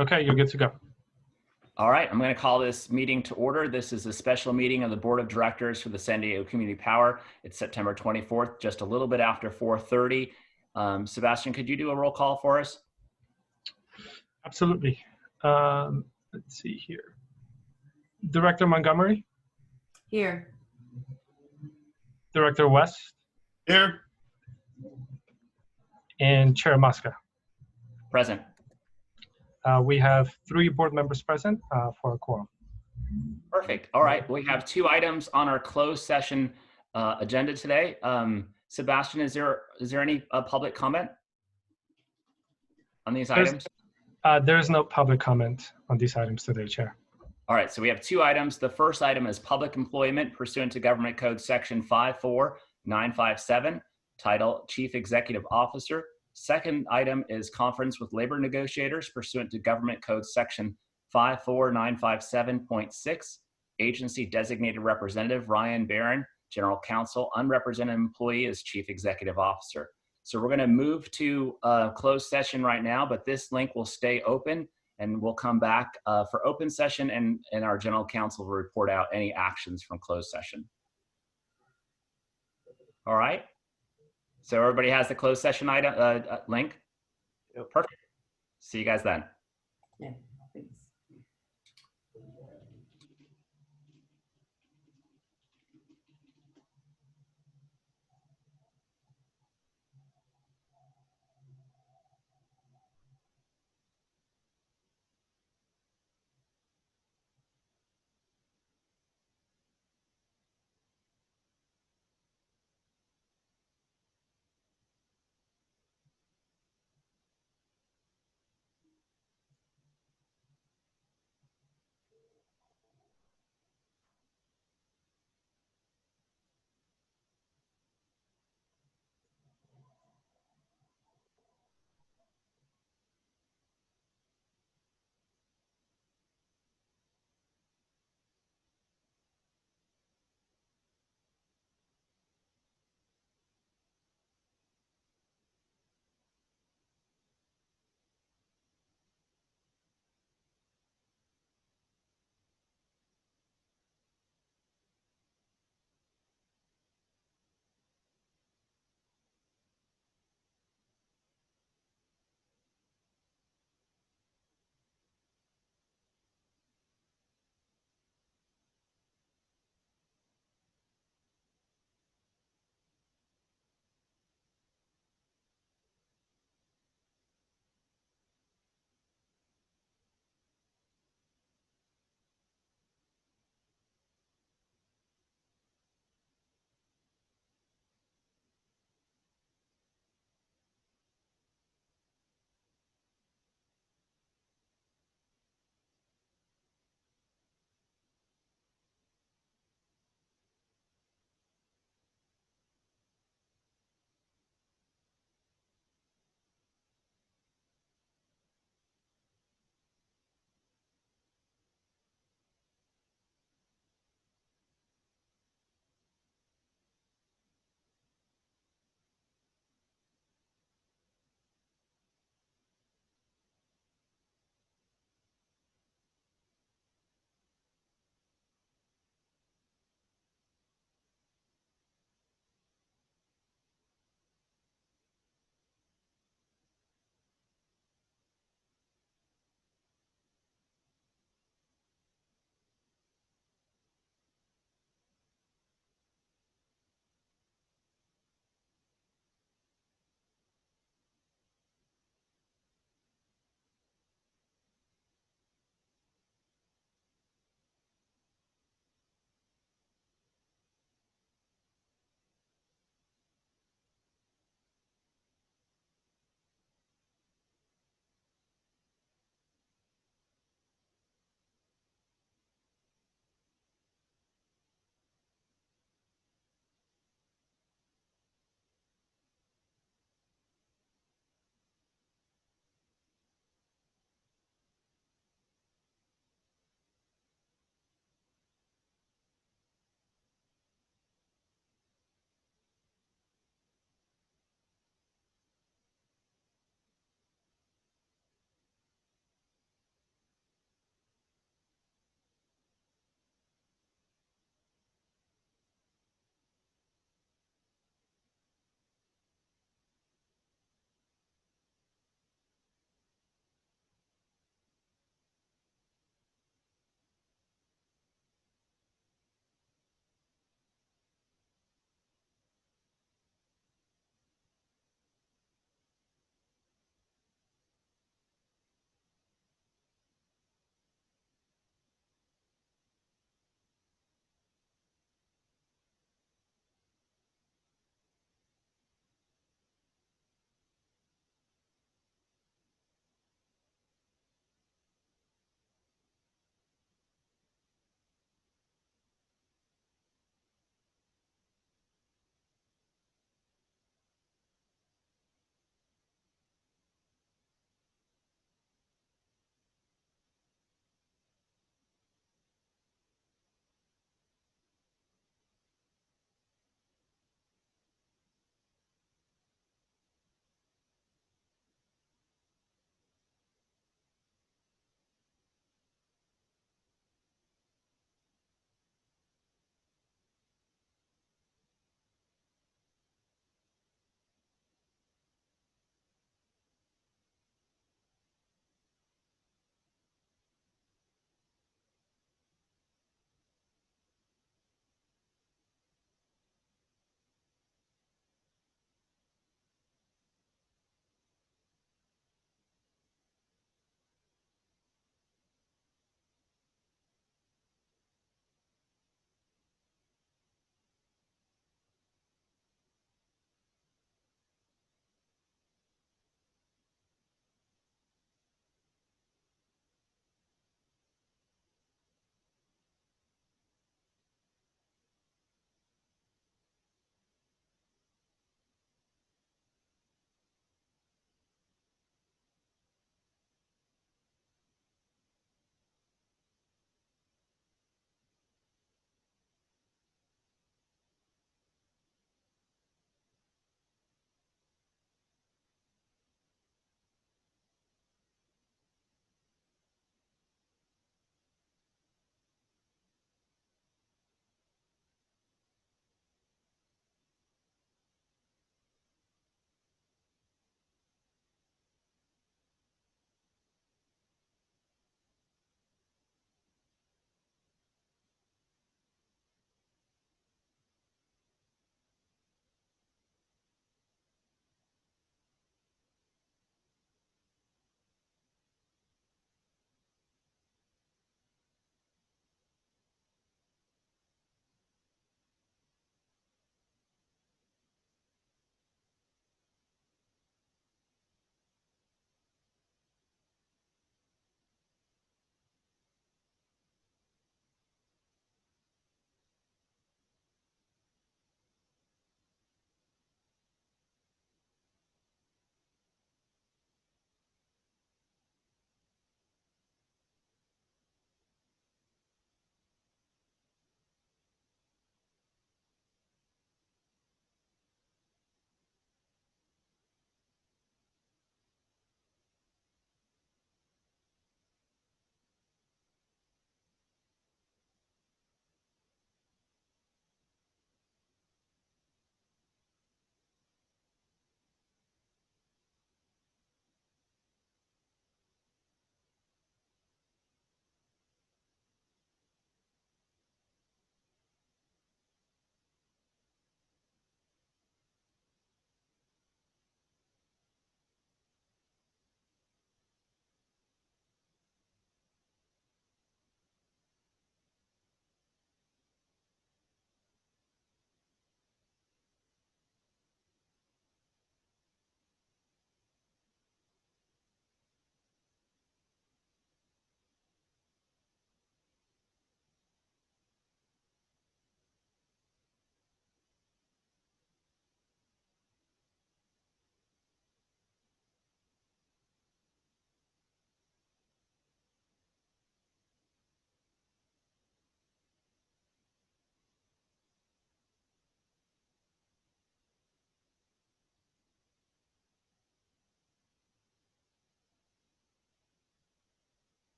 Okay, you're good to go. All right, I'm going to call this meeting to order. This is a special meeting of the Board of Directors for the San Diego Community Power. It's September 24th, just a little bit after 4:30. Sebastian, could you do a roll call for us? Absolutely. Let's see here. Director Montgomery, Here. Director West, Here. and Chair Mosca. Present. We have 3 board members present for a quorum. Perfect. All right, we have 2 items on our closed session agenda today. Sebastian, is there any public comment on these items? There is no public comment on these items today, Chair. All right, so we have 2 items. The first item is public employment pursuant to Government Code Section 54957, title Chief Executive Officer. Second item is conference with labor negotiators pursuant to Government Code Section 54957.6, agency designated representative Ryan Barron, General Counsel, unrepresented employee as Chief Executive Officer. So we're going to move to closed session right now, but this link will stay open and we'll come back for open session and our General Counsel will report out any actions from closed session. All right. So everybody has the closed session item link? Yep. Perfect. See you guys then. Yeah, thanks.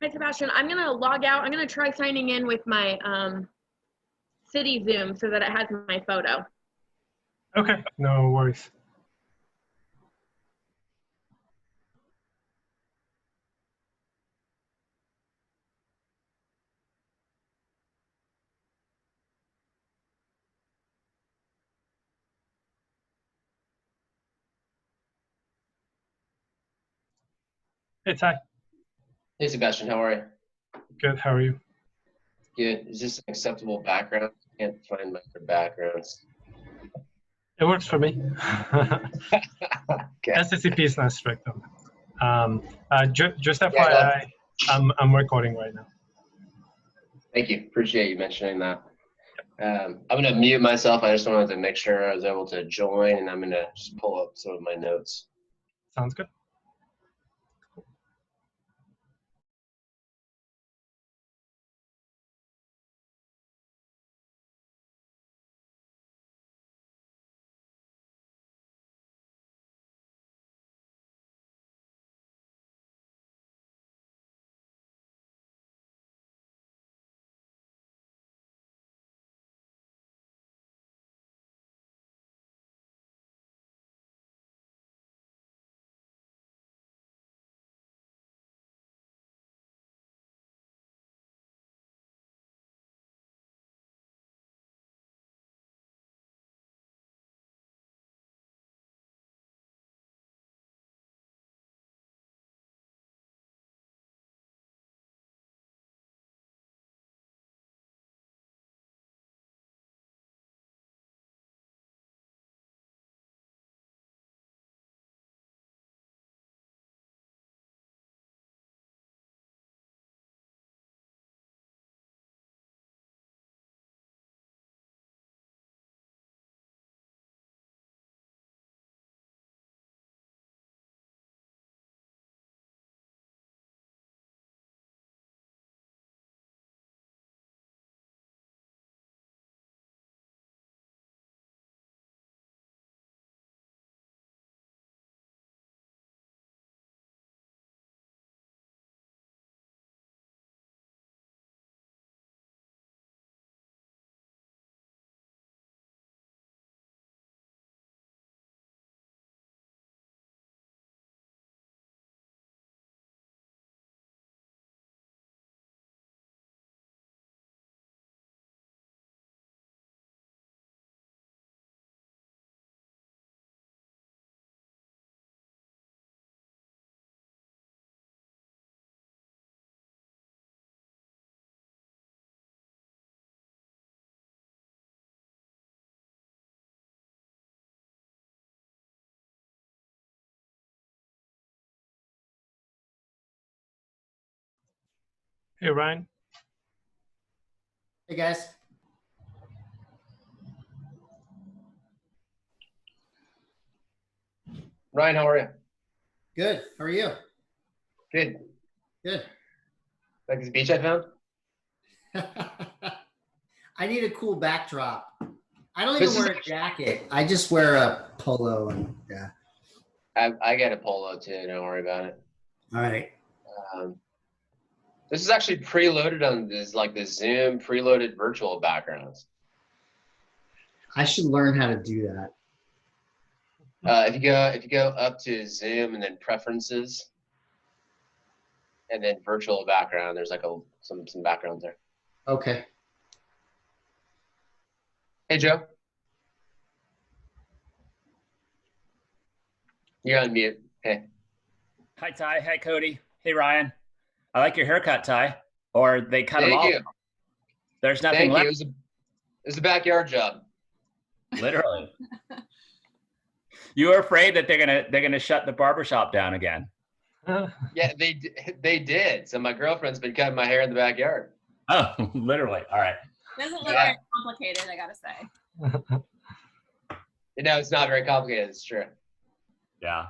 Hi, Sebastian. I'm going to log out. I'm going to try signing in with my city Zoom so that it has my photo. Okay, no worries. Hey, Ty. Hey Sebastian, how are you? Good. How are you? Good. Is this an acceptable background? I can't find my other backgrounds. It works for me. Okay. SCCP is not strict on that. Just Yeah, FYI, I'm recording right now. Thank you. Appreciate you mentioning that. I'm going to mute myself. I just wanted to make sure I was able to join, and I'm going to just pull up some of my notes. Sounds good. Hey, Ryan. Hey guys. Ryan, how are you? Good. How are you? Good. Good. Like this beach I found? I need a cool backdrop. I don't This even is wear a jacket. I just wear a polo and yeah. I got a polo too. Don't worry about it. All right. This is actually preloaded on this, like the Zoom preloaded virtual backgrounds. I should learn how to do that. If you go up to Zoom and then preferences, and then virtual background, there's like some backgrounds there. Okay. Hey Joe, you're on mute. Hey. Hi, Ty. Hi, Cody. Hey, Ryan. I like your haircut, Ty. Or they cut them Thank off. you. There's nothing Thank you. left. It was a backyard job. Literally. You were afraid that they're gonna shut the barbershop down again. Yeah, they did. So my girlfriend's been cutting my hair in the backyard. Oh, literally. All right. Doesn't look Yeah. very complicated, I gotta say. You know, it's not very complicated. It's true. Yeah.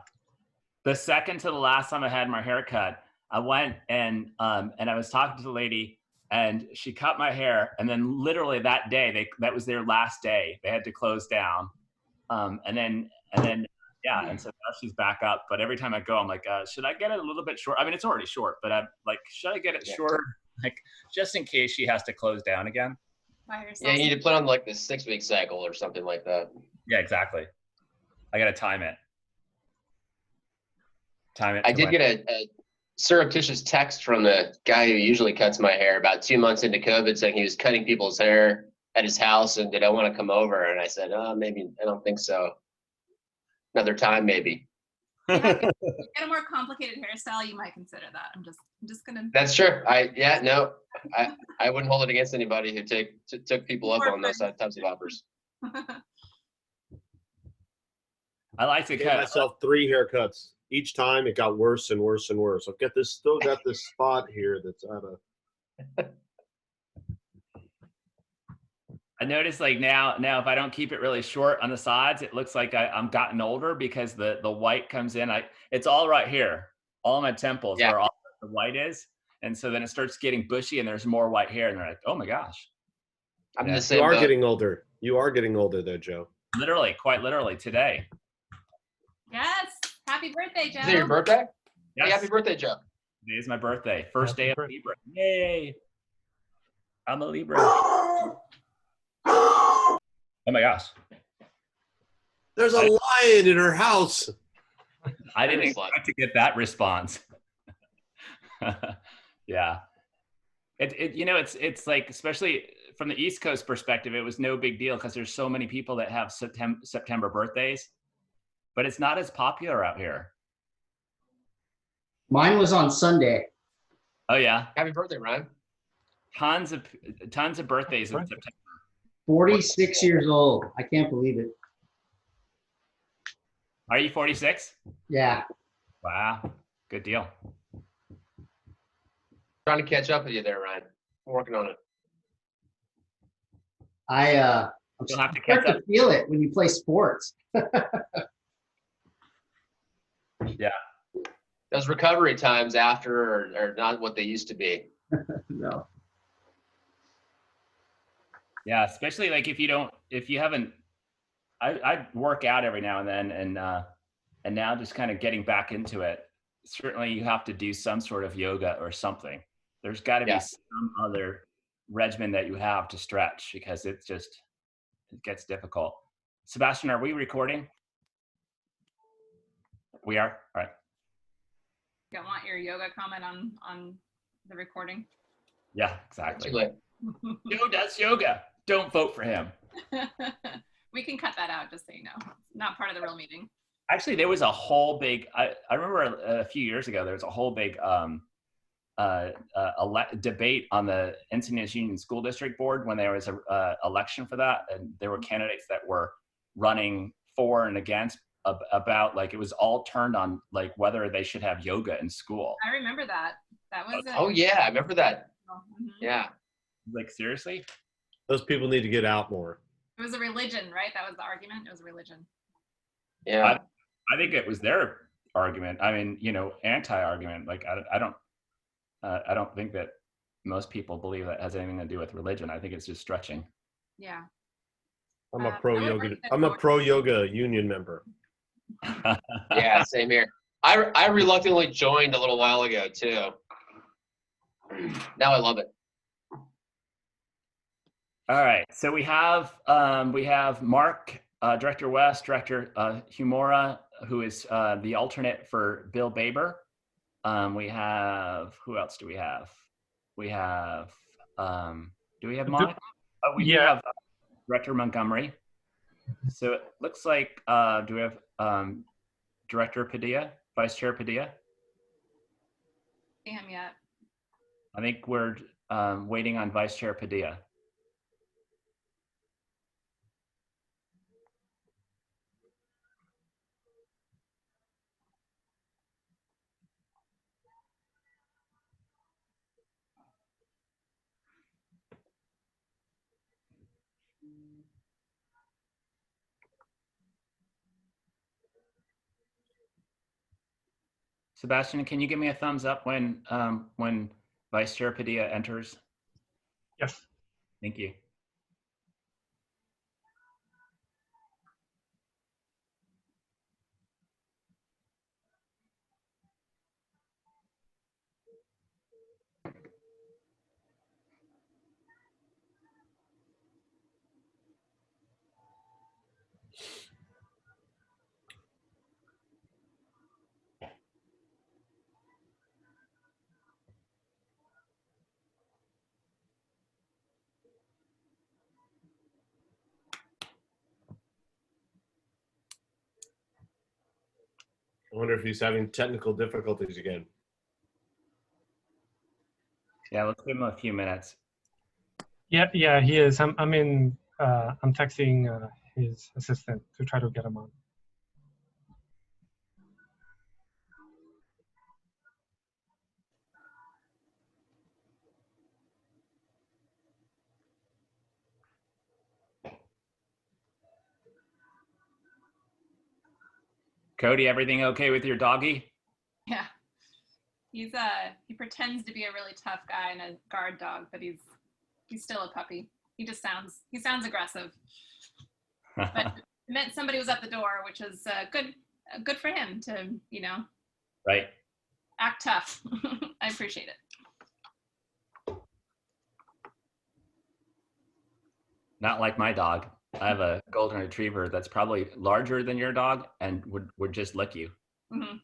The second to the last time I had my hair cut, I went and I was talking to the lady and she cut my hair. And then literally that day, that was their last day. They had to close down. And then Yeah, and so now she's back up. But every time I go, I'm like, should I get it a little bit short? I mean, it's already short, but I'm like, should I get it shorter? Like, just in case she has to close down again. By herself. Yeah, you need to put on like the 6-week cycle or something like that. Yeah, exactly. I gotta time it. Time it. I did get a surreptitious text from the guy who usually cuts my hair about 2 months into COVID saying he was cutting people's hair at his house and did I want to come over? And I said, maybe, I don't think so. Another time, maybe. Get a more complicated hairstyle, you might consider that. I'm just gonna. That's true. I wouldn't hold it against anybody who took people up on those types of offers. I like to I gave cut. myself 3 haircuts. Each time it got worse and worse and worse. I've still got this spot here that's out of. I noticed like now if I don't keep it really short on the sides, it looks like I'm gotten older because the white comes in. It's all right here, all my temples where all the white is, and so then it starts getting bushy and there's more white hair, and they're like, oh my gosh. I'm in the same You are boat. getting older. You are getting older there, Joe. Literally, quite literally today. Yes. Happy birthday, Joe. Is it your birthday? Yes. Hey, happy birthday, Joe. Today is my birthday. First day of Happy Libra. Yay. I'm a Libra. Oh my gosh. There's a lion in her house. I didn't expect to get that response. Yeah. It's like, especially from the East Coast perspective, it was no big deal because there's so many people that have September birthdays, but it's not as popular out here. Mine was on Sunday. Oh yeah. Happy birthday, Ryan. Tons of birthdays in September. 46 years old. I can't believe it. Are you 46? Yeah. Wow. Good deal. Trying to catch up with you there, Ryan. I'm working on it. I'm You'll have to starting catch to up. feel it when you play sports. Yeah. Those recovery times after are not what they used to be. No. Yeah, especially like if you haven't, I work out every now and then, and now just kind of getting back into it. Certainly, you have to do some sort of yoga or something. There's got to be some other regimen that you have to stretch because it gets difficult. Sebastian, are we recording? We are. All right. You don't want your yoga comment on the recording. Yeah, exactly. Too late. Joe does yoga. Don't vote for him. We can cut that out, just so you know. Not part of the real meeting. Actually, there was a whole big, I remember a few years ago, there was a whole big debate on the Encinitas Union School District Board when there was an election for that. And there were candidates that were running for and against about, like, it was all turned on, like, whether they should have yoga in school. I remember that. That was Oh, yeah. I remember that. Mhm. Yeah. Like, seriously? Those people need to get out more. It was a religion, right? That was the argument. It was a religion. Yeah. I think it was their argument. I mean, anti-argument. Like, I don't think that most people believe that has anything to do with religion. I think it's just stretching. Yeah. I'm a I pro would yoga. like to I'm a vote. pro yoga union member. Yeah, same here. I reluctantly joined a little while ago, too. Now I love it. All right. So we have Mark, Director West, Director Humora, who is the alternate for Bill Baber. We have, who else do we have? We have, do we have Monica? We do have Director Montgomery. So it looks like, do we have Director Padilla, Vice Chair Padilla? See him yet. I think we're waiting on Vice Chair Padilla. Sebastian, can you give me a thumbs up when Vice Chair Padilla enters? Yes. Thank you. I wonder if he's having technical difficulties again. Yeah, let's give him a few minutes. Yeah, he is. I'm texting his assistant to try to get him on. Cody, everything okay with your doggy? Yeah. He's he pretends to be a really tough guy and a guard dog, but he's still a puppy. He sounds aggressive. But it meant somebody was at the door, which is good for him to, Right. act tough. I appreciate it. Not like my dog. I have a golden retriever that's probably larger than your dog and would just lick you. Mm-hmm.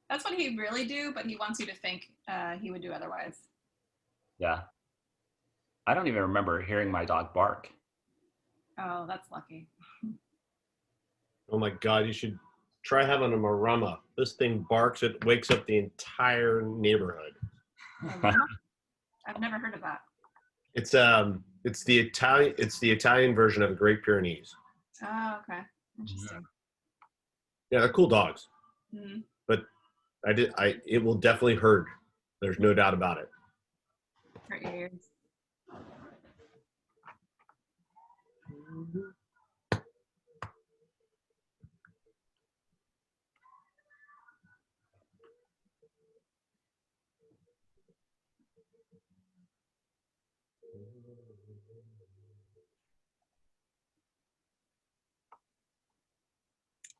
That's what he'd really do, but he wants you to think he would do otherwise. Yeah. I don't even remember hearing my dog bark. Oh, that's lucky. Oh my God, you should try having a marama. This thing barks, it wakes up the entire neighborhood. I've never heard of that. It's the Italian version of a Great Pyrenees. Oh, okay. Interesting. Yeah, they're cool dogs. Mm-hmm. But it will definitely hurt. There's no doubt about it. Hurt your ears.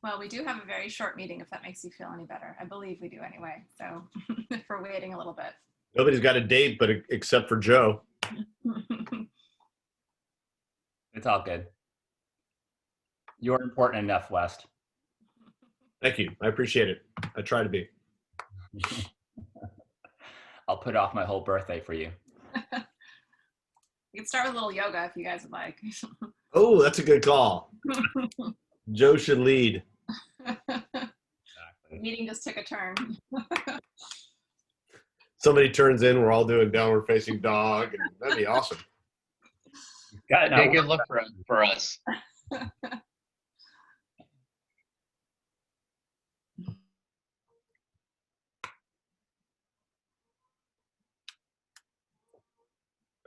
Well, we do have a very short meeting, if that makes you feel any better. I believe we do anyway. So if we're waiting a little bit. Nobody's got a date, but except for Joe. It's all good. You're important enough, West. Thank you. I appreciate it. I try to be. I'll put off my whole birthday for you. We could start with a little yoga if you guys would like. Oh, that's a good call. Joe should lead. Exactly. Meeting just took a turn. Somebody turns in, we're all doing downward facing dog, and that'd be awesome. Got Be a good look for us.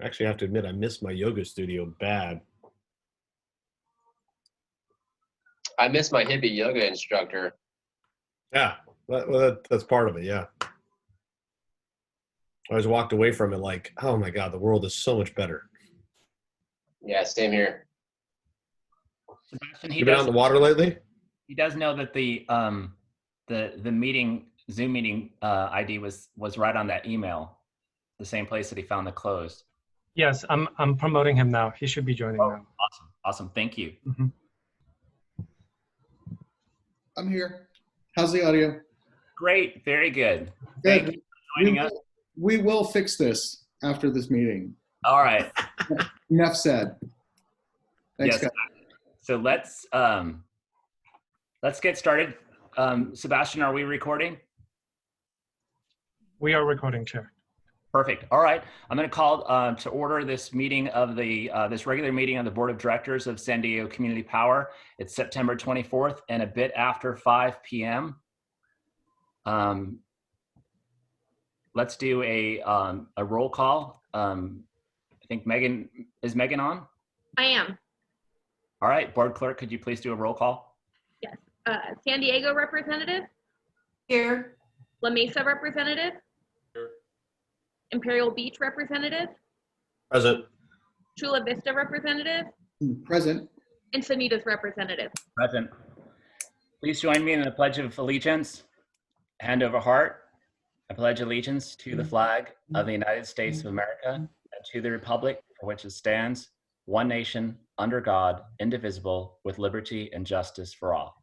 Actually, I have to admit, I miss my yoga studio bad. I miss my hippie yoga instructor. Yeah, well, that's part of it, yeah. I was walked away from it like, oh my God, the world is so much better. Yeah, same here. Sebastian, You been out in the water lately? He does know that the meeting, Zoom meeting ID was right on that email, the same place that he found the closed. Yes, I'm promoting him now. He should be joining now. Awesome. Thank you. Mm-hmm. I'm here. How's the audio? Great. Very good. Thank Good. you for joining us. We will fix this after this meeting. All right. Enough said. Thanks, Yes. guys. So let's get started. Sebastian, are we recording? We are recording, Chair. Perfect. All right. I'm going to call to order this meeting of this regular meeting of the Board of Directors of San Diego Community Power. It's September 24th and a bit after 5 p.m. Let's do a roll call. I think is Megan on? I am. All right. Board Clerk, could you please do a roll call? Yes. San Diego representative, Here. La Mesa representative, Imperial Beach representative, Present. Chula Vista representative, Present. and Sanitas representative. Present. Please join me in the Pledge of Allegiance. Hand over heart. I pledge allegiance to the flag of the United States of America and to the republic for which it stands, one nation, under God, indivisible, with liberty and justice for all.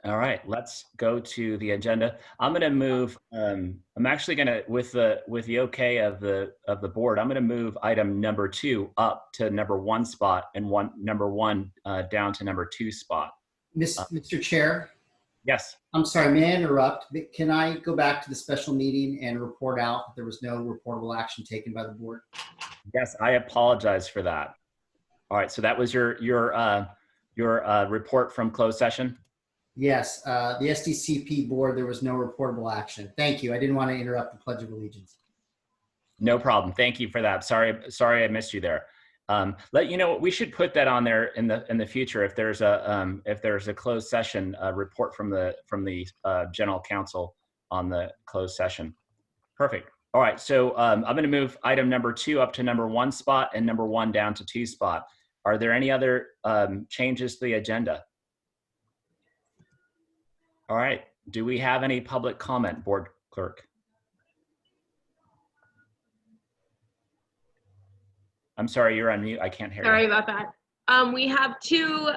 All right, let's go to the agenda. I'm going to move. I'm actually going to, with the okay of the board, I'm going to move item number 2 up to number 1 spot and number 1 down to number 2 spot. Mr. Chair, Yes. I'm sorry, may I interrupt? But can I go back to the special meeting and report out that there was no reportable action taken by the board? Yes, I apologize for that. All right, so that was your report from closed session? Yes, the SDCP board, there was no reportable action. Thank you. I didn't want to interrupt the Pledge of Allegiance. No problem. Thank you for that. Sorry I missed you there. We should put that on there in the future if there's a closed session report from the general counsel on the closed session. Perfect. All right. So I'm going to move item number 2 up to number 1 spot and number 1 down to 2 spot. Are there any other changes to the agenda? All right. Do we have any public comment, board clerk? I'm sorry, you're on mute. I can't hear you. Sorry about that. We have 2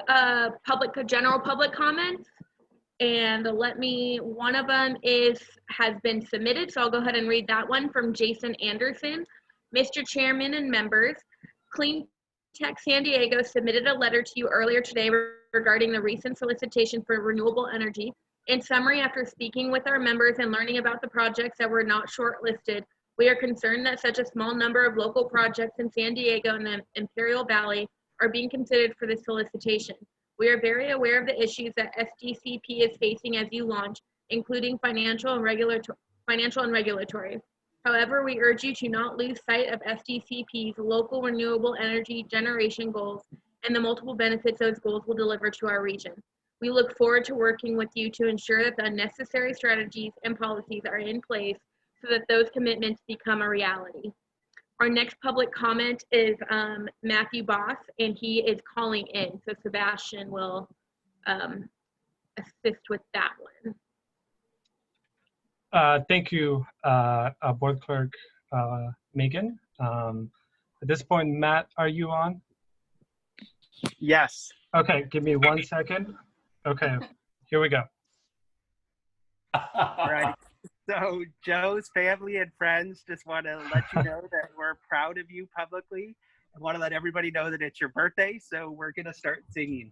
general public comments, and one of them has been submitted, so I'll go ahead and read that one from Jason Anderson. Mr. Chairman and members, Clean Tech San Diego submitted a letter to you earlier today regarding the recent solicitation for renewable energy. In summary, after speaking with our members and learning about the projects that were not shortlisted, we are concerned that such a small number of local projects in San Diego and the Imperial Valley are being considered for this solicitation. We are very aware of the issues that SDCP is facing as you launch, including financial and regulatory. However, we urge you to not lose sight of SDCP's local renewable energy generation goals and the multiple benefits those goals will deliver to our region. We look forward to working with you to ensure that the necessary strategies and policies are in place so that those commitments become a reality. Our next public comment is Matthew Boss, and he is calling in. So Sebastian will assist with that one. Thank you, Board Clerk Megan. At this point, Matt, are you on? Yes. Okay, give me 1 second. Okay, here we go. All right. So Joe's family and friends just want to let you know that we're proud of you publicly. I want to let everybody know that it's your birthday, so we're going to start singing.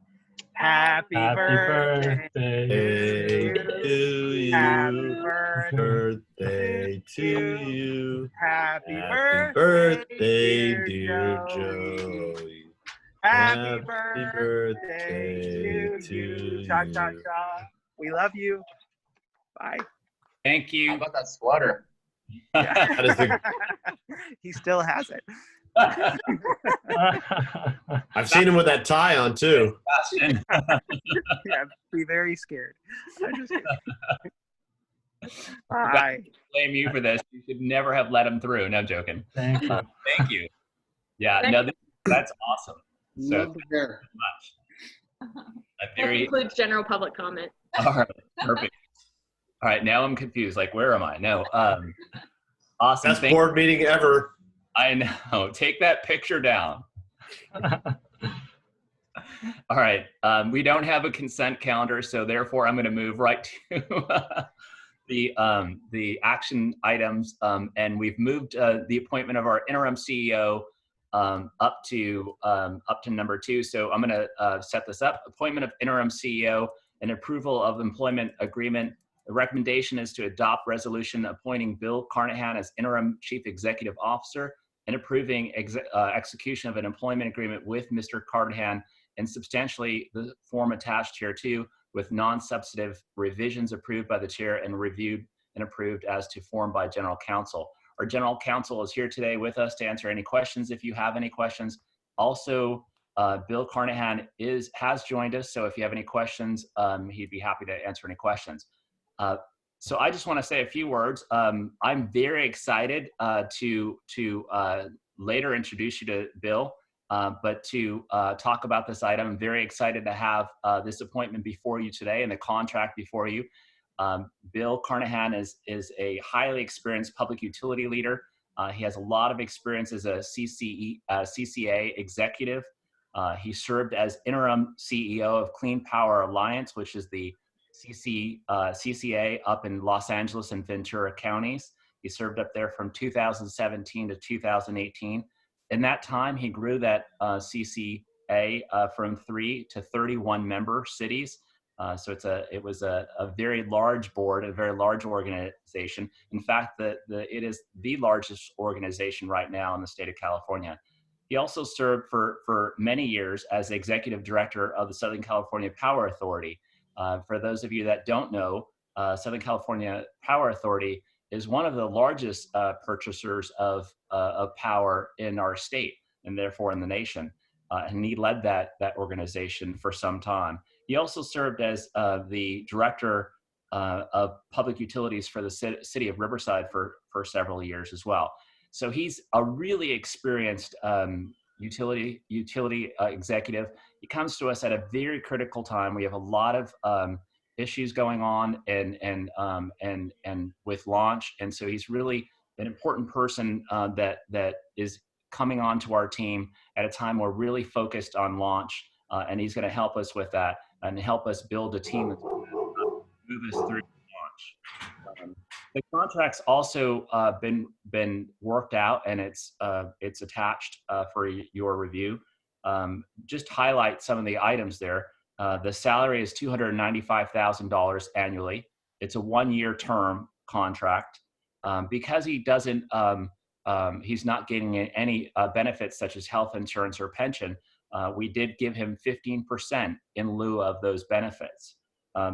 Happy birthday to you. Happy Birthday to you. Happy Happy birthday, dear Joey. Joey. Happy birthday birthday to you. Cha, cha, cha. We love you. Bye. Thank How you. about that sweater? That is the, He still has it. I've seen him with that tie on too. Sebastian. Yeah, be very scared. Bye. Blame you for this. You should never have let him through. No, joking. Thank you. Thank you. Yeah, no, that's awesome. So Love the hair. much. That Very includes general public comment. all right, perfect. All right, now I'm confused. Like, where am I? No. Awesome. Best board meeting ever. I know. Take that picture down. All right. We don't have a consent calendar, so therefore I'm going to move right to the action items. And we've moved the appointment of our interim CEO up to number 2. So I'm going to set this up. Appointment of interim CEO and approval of employment agreement. The recommendation is to adopt resolution appointing Bill Carnahan as interim chief executive officer and approving execution of an employment agreement with Mr. Carnahan and substantially the form attached here too, with non-substantive revisions approved by the chair and reviewed and approved as to form by general counsel. Our general counsel is here today with us to answer any questions if you have any questions. Also, Bill Carnahan has joined us, so if you have any questions, he'd be happy to answer any questions. So I just want to say a few words. I'm very excited to later introduce you to Bill, but to talk about this item. I'm very excited to have this appointment before you today and the contract before you. Bill Carnahan is a highly experienced public utility leader. He has a lot of experience as a CCA executive. He served as interim CEO of Clean Power Alliance, which is the CCA up in Los Angeles and Ventura counties. He served up there from 2017 to 2018. In that time, he grew that CCA from 3 to 31 member cities So it was a very large board, a very large organization. In fact, it is the largest organization right now in the state of California. He also served for many years as executive director of the Southern California Power Authority. For those of you that don't know, Southern California Power Authority is one of the largest purchasers of power in our state and therefore in the nation. And he led that organization for some time. He also served as the director of public utilities for the city of Riverside for several years as well. So he's a really experienced utility executive. He comes to us at a very critical time. We have a lot of issues going on and with launch, and so he's really an important person that is coming onto our team at a time we're really focused on launch, and he's going to help us with that and help us build a team that's going to move us through launch. The contract's also been worked out, and it's attached for your review. Just highlight some of the items there. The salary is $295,000 annually. It's a 1-year term contract. Because he doesn't, he's not getting any benefits such as health insurance or pension. We did give him 15% in lieu of those benefits.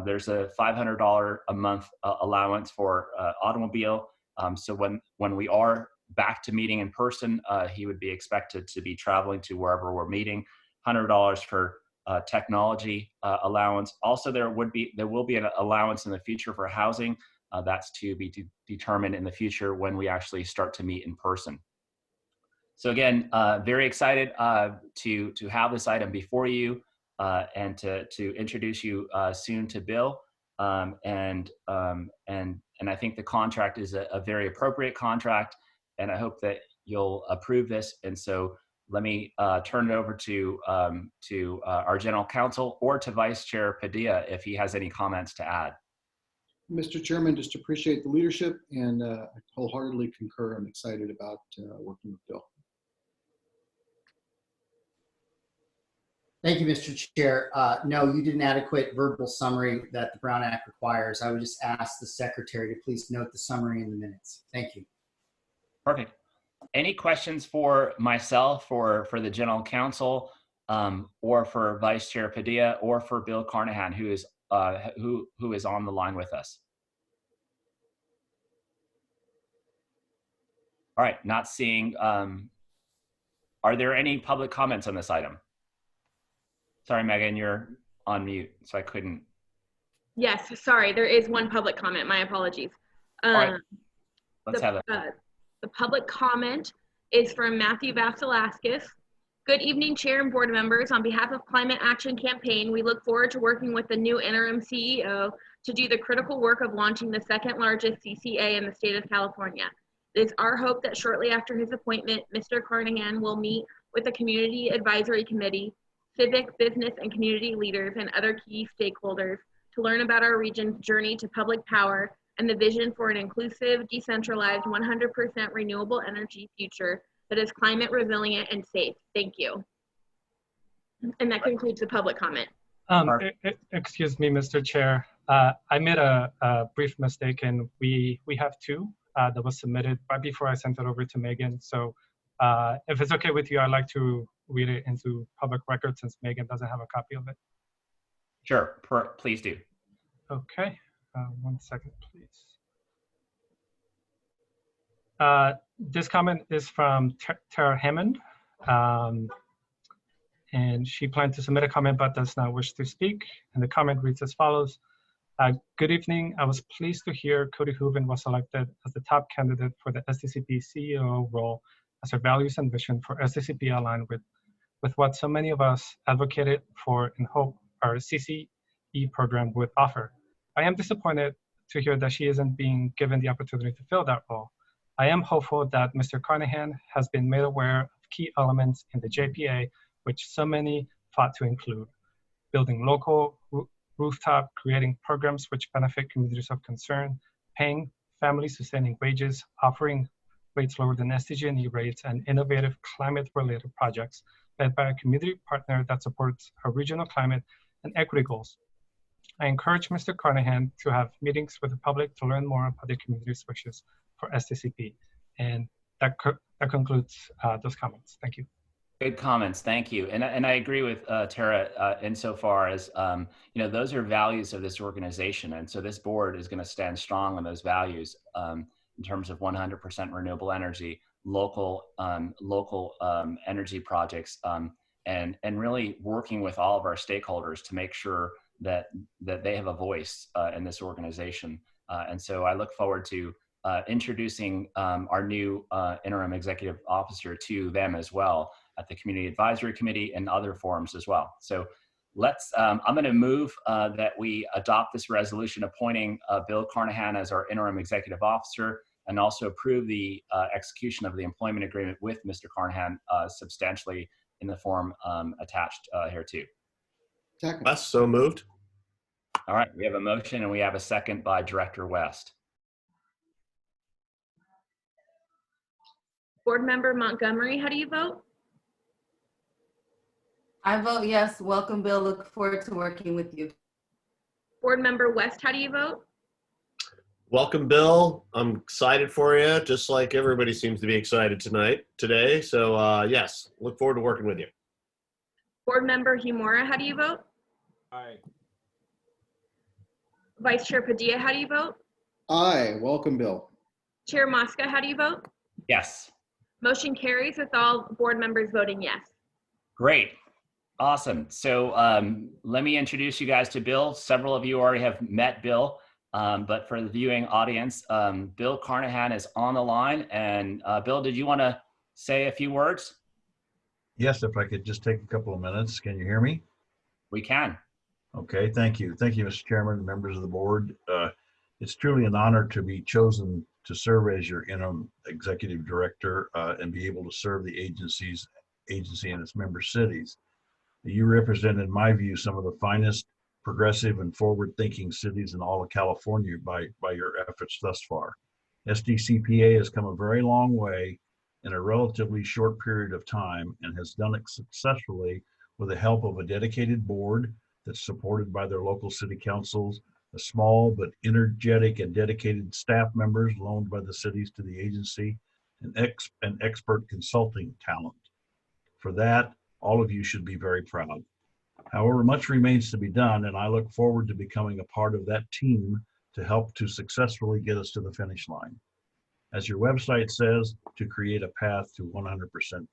There's a $500 a month allowance for automobile. So when we are back to meeting in person, he would be expected to be traveling to wherever we're meeting. $100 for technology allowance. Also, there will be an allowance in the future for housing. That's to be determined in the future when we actually start to meet in person. So again, very excited to have this item before you and to introduce you soon to Bill. And I think the contract is a very appropriate contract, and I hope that you'll approve this. And so let me turn it over to our general counsel or to Vice Chair Padilla if he has any comments to add. Mr. Chairman, just appreciate the leadership and I wholeheartedly concur. I'm excited about working with Bill. Thank you, Mr. Chair. No, you did an adequate verbal summary that the Brown Act requires. I would just ask the secretary to please note the summary in the minutes. Thank you. Perfect. Any questions for myself or for the general counsel or for Vice Chair Padilla or for Bill Carnahan, who is on the line with us? All right, not seeing. Are there any public comments on this item? Sorry, Megan, you're on mute, so I couldn't. Yes, sorry, there is one public comment. My apologies. All right, let's have it. The public comment is from Matthew Vassilaskis. Good evening, Chair and board members. On behalf of Climate Action Campaign, we look forward to working with the new interim CEO to do the critical work of launching the second largest CCA in the state of California. It is our hope that shortly after his appointment, Mr. Carnahan will meet with the Community Advisory Committee, civic, business, and community leaders, and other key stakeholders to learn about our region's journey to public power and the vision for an inclusive, decentralized, 100% renewable energy future that is climate resilient and safe. Thank you. And that concludes the public comment. Excuse me, Mr. Chair. I made a brief mistake, and we have two that was submitted right before I sent it over to Megan. So if it's okay with you, I'd like to read it into public record since Megan doesn't have a copy of it. Sure, please do. Okay, 1 second, please. This comment is from Tara Hammond. And she planned to submit a comment but does not wish to speak. And the comment reads as follows. Good evening. I was pleased to hear Cody Hooven was selected as the top candidate for the SDCP CEO role, as her values and vision for SDCP align with what so many of us advocated for and hope our CCE program would offer. I am disappointed to hear that she isn't being given the opportunity to fill that role. I am hopeful that Mr. Carnahan has been made aware of key elements in the JPA which so many fought to include: building local rooftop, creating programs which benefit communities of concern, paying family-sustaining wages, offering rates lower than SDG&E rates, and innovative climate-related projects led by a community partner that supports our regional climate and equity goals. I encourage Mr. Carnahan to have meetings with the public to learn more about the community's wishes for STCP. And that concludes those comments. Thank you. Good comments, thank you. And I agree with Tara insofar as, those are values of this organization. And so this board is gonna stand strong on those values in terms of 100% renewable energy, local energy projects, and really working with all of our stakeholders to make sure that they have a voice in this organization. And so I look forward to introducing our new interim executive officer to them as well at the Community Advisory Committee and other forums as well. So I'm going to move that we adopt this resolution appointing Bill Carnahan as our interim executive officer, and also approve the execution of the employment agreement with Mr. Carnahan substantially in the form attached here too. Second. West, so moved. All right, we have a motion and we have a second by Director West. Board Member Montgomery, how do you vote? I vote yes. Welcome, Bill. Look forward to working with you. Board Member West, how do you vote? Welcome, Bill. I'm excited for you, just like everybody seems to be excited today. So yes, look forward to working with you. Board Member Himura, how do you vote? Aye. Vice Chair Padilla, how do you vote? Aye. Welcome, Bill. Chair Mosca, how do you vote? Yes. Motion carries with all board members voting yes. Great. Awesome. So let me introduce you guys to Bill. Several of you already have met Bill, but for the viewing audience, Bill Carnahan is on the line. And Bill, did you want to say a few words? Yes, if I could just take a couple of minutes. Can you hear me? We can. Okay, thank you. Thank you, Mr. Chairman, members of the board. It's truly an honor to be chosen to serve as your interim executive director and be able to serve the agency and its member cities. You represent, in my view, some of the finest, progressive, and forward-thinking cities in all of California by your efforts thus far. SDCPA has come a very long way in a relatively short period of time and has done it successfully with the help of a dedicated board that's supported by their local city councils, a small but energetic and dedicated staff members loaned by the cities to the agency, and expert consulting talent. For that, all of you should be very proud. However, much remains to be done, and I look forward to becoming a part of that team to help to successfully get us to the finish line. As your website says, to create a path to 100%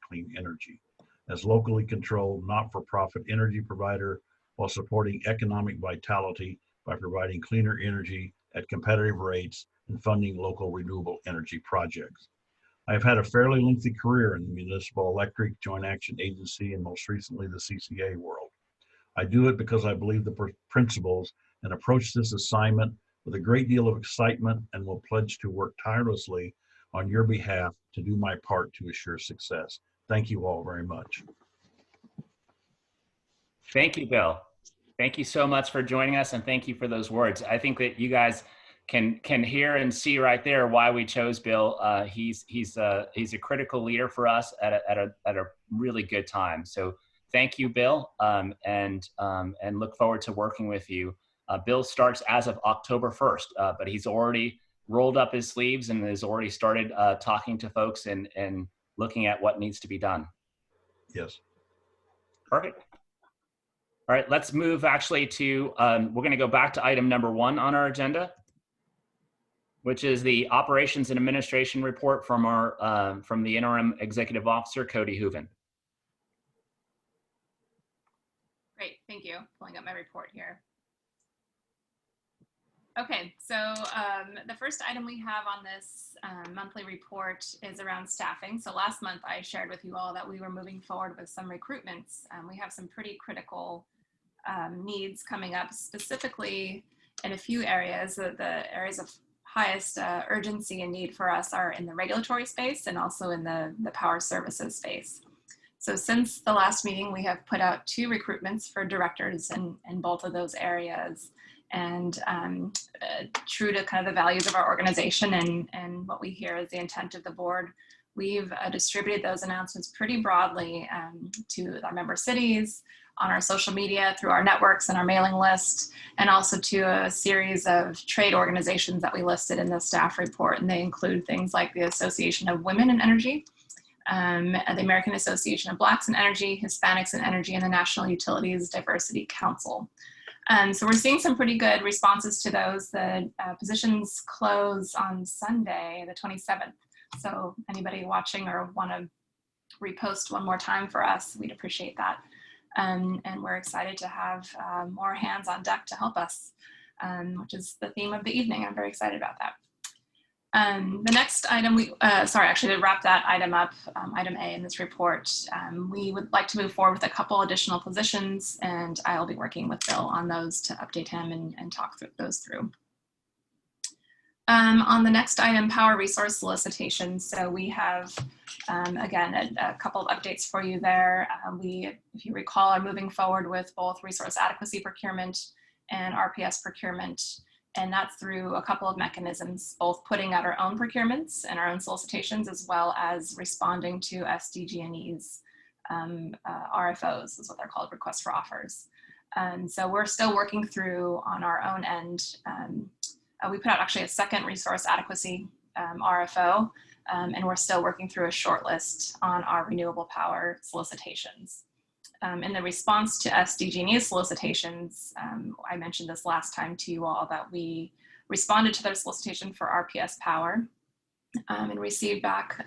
clean energy. As locally controlled, not-for-profit energy provider, while supporting economic vitality by providing cleaner energy at competitive rates and funding local renewable energy projects. I have had a fairly lengthy career in the municipal electric, joint action agency, and most recently the CCA world. I do it because I believe the principles and approach this assignment with a great deal of excitement and will pledge to work tirelessly on your behalf to do my part to assure success. Thank you all very much. Thank you, Bill. Thank you so much for joining us, and thank you for those words. I think that you guys can hear and see right there why we chose Bill. He's a critical leader for us at a really good time. So thank you, Bill, and look forward to working with you. Bill starts as of October 1st, but he's already rolled up his sleeves and has already started talking to folks and looking at what needs to be done. Yes. Perfect. All right, let's move actually to, we're going to go back to item number 1 on our agenda, which is the Operations and Administration Report from from the Interim Executive Officer, Cody Hooven. Great, thank you. Pulling up my report here. Okay, so the first item we have on this monthly report is around staffing. So last month I shared with you all that we were moving forward with some recruitments. We have some pretty critical needs coming up, specifically in a few areas. The areas of highest urgency and need for us are in the regulatory space and also in the power services space. So since the last meeting, we have put out 2 recruitments for directors in both of those areas. And true to kind of the values of our organization and what we hear is the intent of the board, we've distributed those announcements pretty broadly to our member cities, on our social media, through our networks and our mailing list, and also to a series of trade organizations that we listed in the staff report. And they include things like the Association of Women in Energy, the American Association of Blacks in Energy, Hispanics in Energy, and the National Utilities Diversity Council. So we're seeing some pretty good responses to those. The positions close on Sunday, the 27th. So anybody watching or want to repost one more time for us, we'd appreciate that. And we're excited to have more hands on deck to help us, which is the theme of the evening. I'm very excited about that. The next item, actually to wrap that item up, item A in this report, we would like to move forward with a couple additional positions, and I'll be working with Bill on those to update him and talk those through. On the next item, power resource solicitation. So we have, again, a couple of updates for you there. We, if you recall, are moving forward with both resource adequacy procurement and RPS procurement. And that's through a couple of mechanisms, both putting out our own procurements and our own solicitations, as well as responding to SDG&E's RFOs, is what they're called, requests for offers. So we're still working through on our own end. We put out actually a second resource adequacy RFO, and we're still working through a shortlist on our renewable power solicitations. In the response to SDG&E's solicitations, I mentioned this last time to you all that we responded to their solicitation for RPS power and received back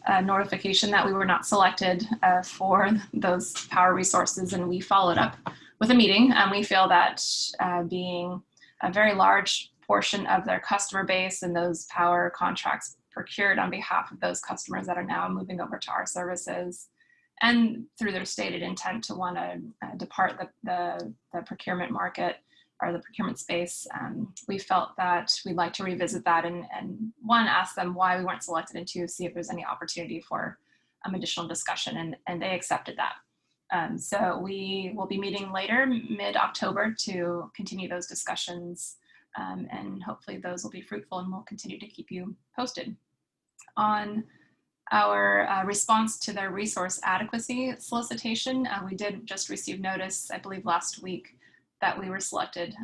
a notification that we were not selected for those power resources, and we followed up with a meeting. And we feel that being a very large portion of their customer base and those power contracts procured on behalf of those customers that are now moving over to our services, and through their stated intent to want to depart the procurement market or the procurement space, we felt that we'd like to revisit that and one, ask them why we weren't selected, and two, see if there's any opportunity for additional discussion, and they accepted that. So we will be meeting later, mid-October, to continue those discussions, and hopefully those will be fruitful, and we'll continue to keep you posted. On our response to their resource adequacy solicitation, we did just receive notice, I believe last week, that we were selected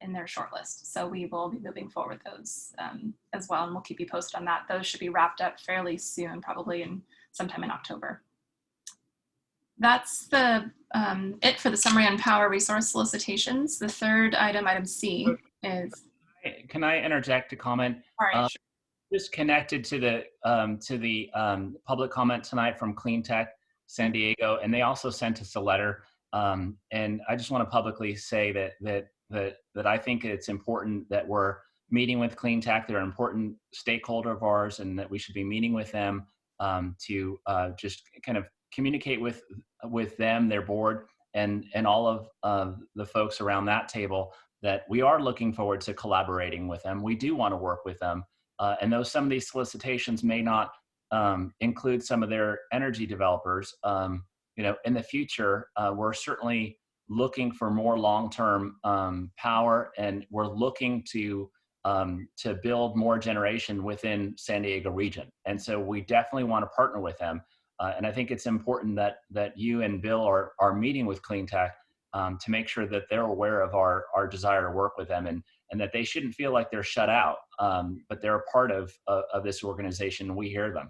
in their shortlist. So we will be moving forward with those as well, and we'll keep you posted on that. Those should be wrapped up fairly soon, probably sometime in October. That's it for the summary on power resource solicitations. The third item, item C, is. Can I interject a comment? All right, sure. Just connected to the public comment tonight from Clean Tech San Diego, and they also sent us a letter. And I just want to publicly say that I think it's important that we're meeting with Clean Tech. They're an important stakeholder of ours, and that we should be meeting with them to just kind of communicate with them, their board, and all of the folks around that table, that we are looking forward to collaborating with them. We do want to work with them. And though some of these solicitations may not include some of their energy developers, in the future, we're certainly looking for more long-term power, and we're looking to build more generation within San Diego region. And so we definitely want to partner with them. And I think it's important that you and Bill are meeting with Clean Tech to make sure that they're aware of our desire to work with them, and that they shouldn't feel like they're shut out, but they're a part of this organization, and we hear them.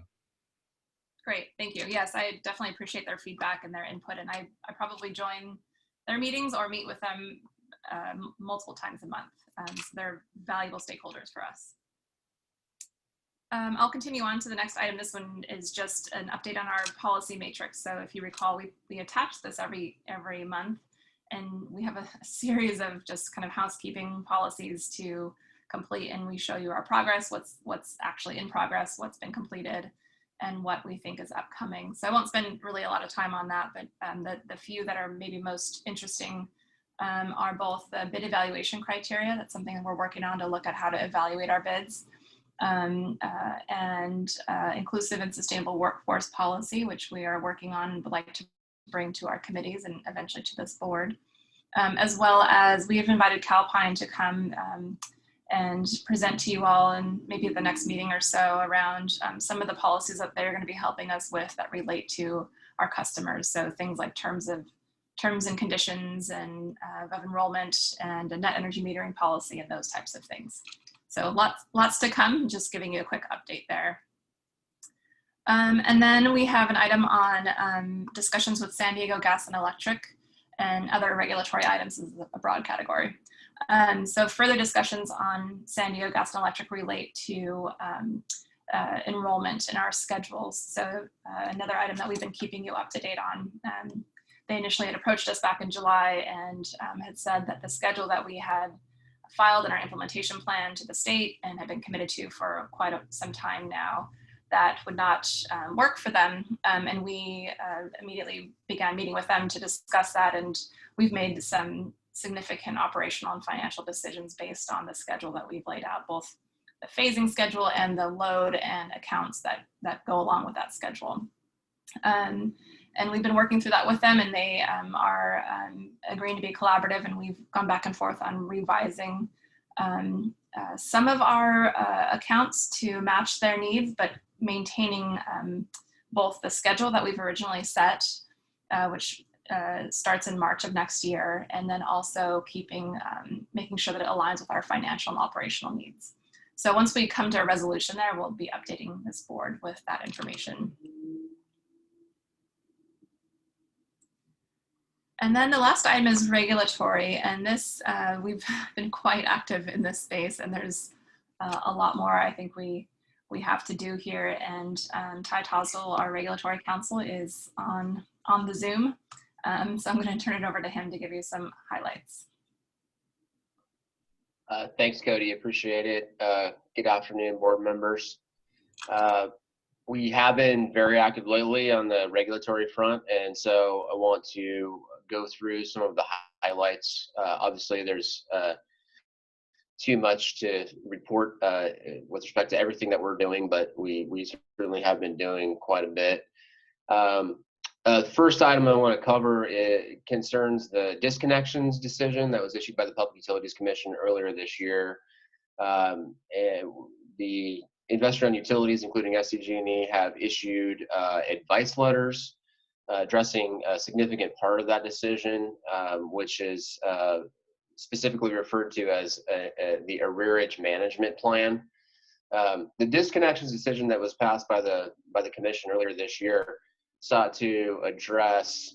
Great, thank you. Yes, I definitely appreciate their feedback and their input, and I probably join their meetings or meet with them multiple times a month. So they're valuable stakeholders for us. I'll continue on to the next item. This one is just an update on our policy matrix. So if you recall, we attach this every month, and we have a series of just kind of housekeeping policies to complete, and we show you our progress, what's actually in progress, what's been completed, and what we think is upcoming. So I won't spend really a lot of time on that, but the few that are maybe most interesting are both the bid evaluation criteria. That's something that we're working on to look at how to evaluate our bids, and inclusive and sustainable workforce policy, which we are working on and would like to bring to our committees and eventually to this board, as well as we have invited Calpine to come and present to you all, and maybe at the next meeting or so, around some of the policies that they're going to be helping us with that relate to our customers. So things like terms terms and conditions and of enrollment and a net energy metering policy and those types of things. So lots to come, just giving you a quick update there. And then we have an item on discussions with San Diego Gas and Electric and other regulatory items is a broad category. So further discussions on San Diego Gas and Electric relate to enrollment in our schedules. So another item that we've been keeping you up to date on. They initially had approached us back in July and had said that the schedule that we had filed in our implementation plan to the state and have been committed to for quite some time now, that would not work for them. And we immediately began meeting with them to discuss that. And we've made some significant operational and financial decisions based on the schedule that we've laid out, both the phasing schedule and the load and accounts that go along with that schedule. And we've been working through that with them, and they are agreeing to be collaborative, and we've gone back and forth on revising some of our accounts to match their needs, but maintaining both the schedule that we've originally set, which starts in March of next year, and then also making sure that it aligns with our financial and operational needs. So once we come to a resolution there, we'll be updating this board with that information. And then the last item is regulatory, and this, we've been quite active in this space, and there's a lot more I think we have to do here. And Ty Tosdell, our regulatory counsel, is on the Zoom. So I'm going to turn it over to him to give you some highlights. Thanks, Cody. Appreciate it. Good afternoon, board members. We have been very active lately on the regulatory front, and so I want to go through some of the highlights. Obviously, there's too much to report with respect to everything that we're doing, but we certainly have been doing quite a bit. First item I want to cover concerns the disconnections decision that was issued by the Public Utilities Commission earlier this year. And the investor-owned utilities, including SDG&E, have issued advice letters addressing a significant part of that decision, which is specifically referred to as the arrearage management plan. The disconnections decision that was passed by the commission earlier this year sought to address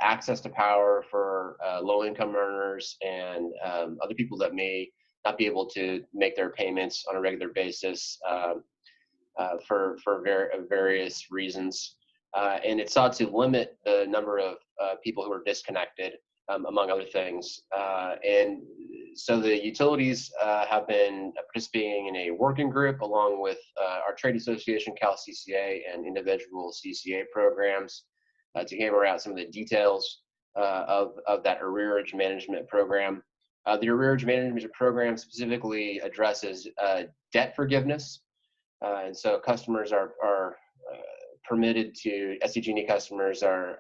access to power for low-income earners and other people that may not be able to make their payments on a regular basis for various reasons. And it sought to limit the number of people who are disconnected, among other things. And so the utilities have been participating in a working group along with our trade association, CalCCA, and individual CCA programs to hammer out some of the details of that arrearage management program. The arrearage management program specifically addresses debt forgiveness. And so customers are permitted to, SDG&E customers are,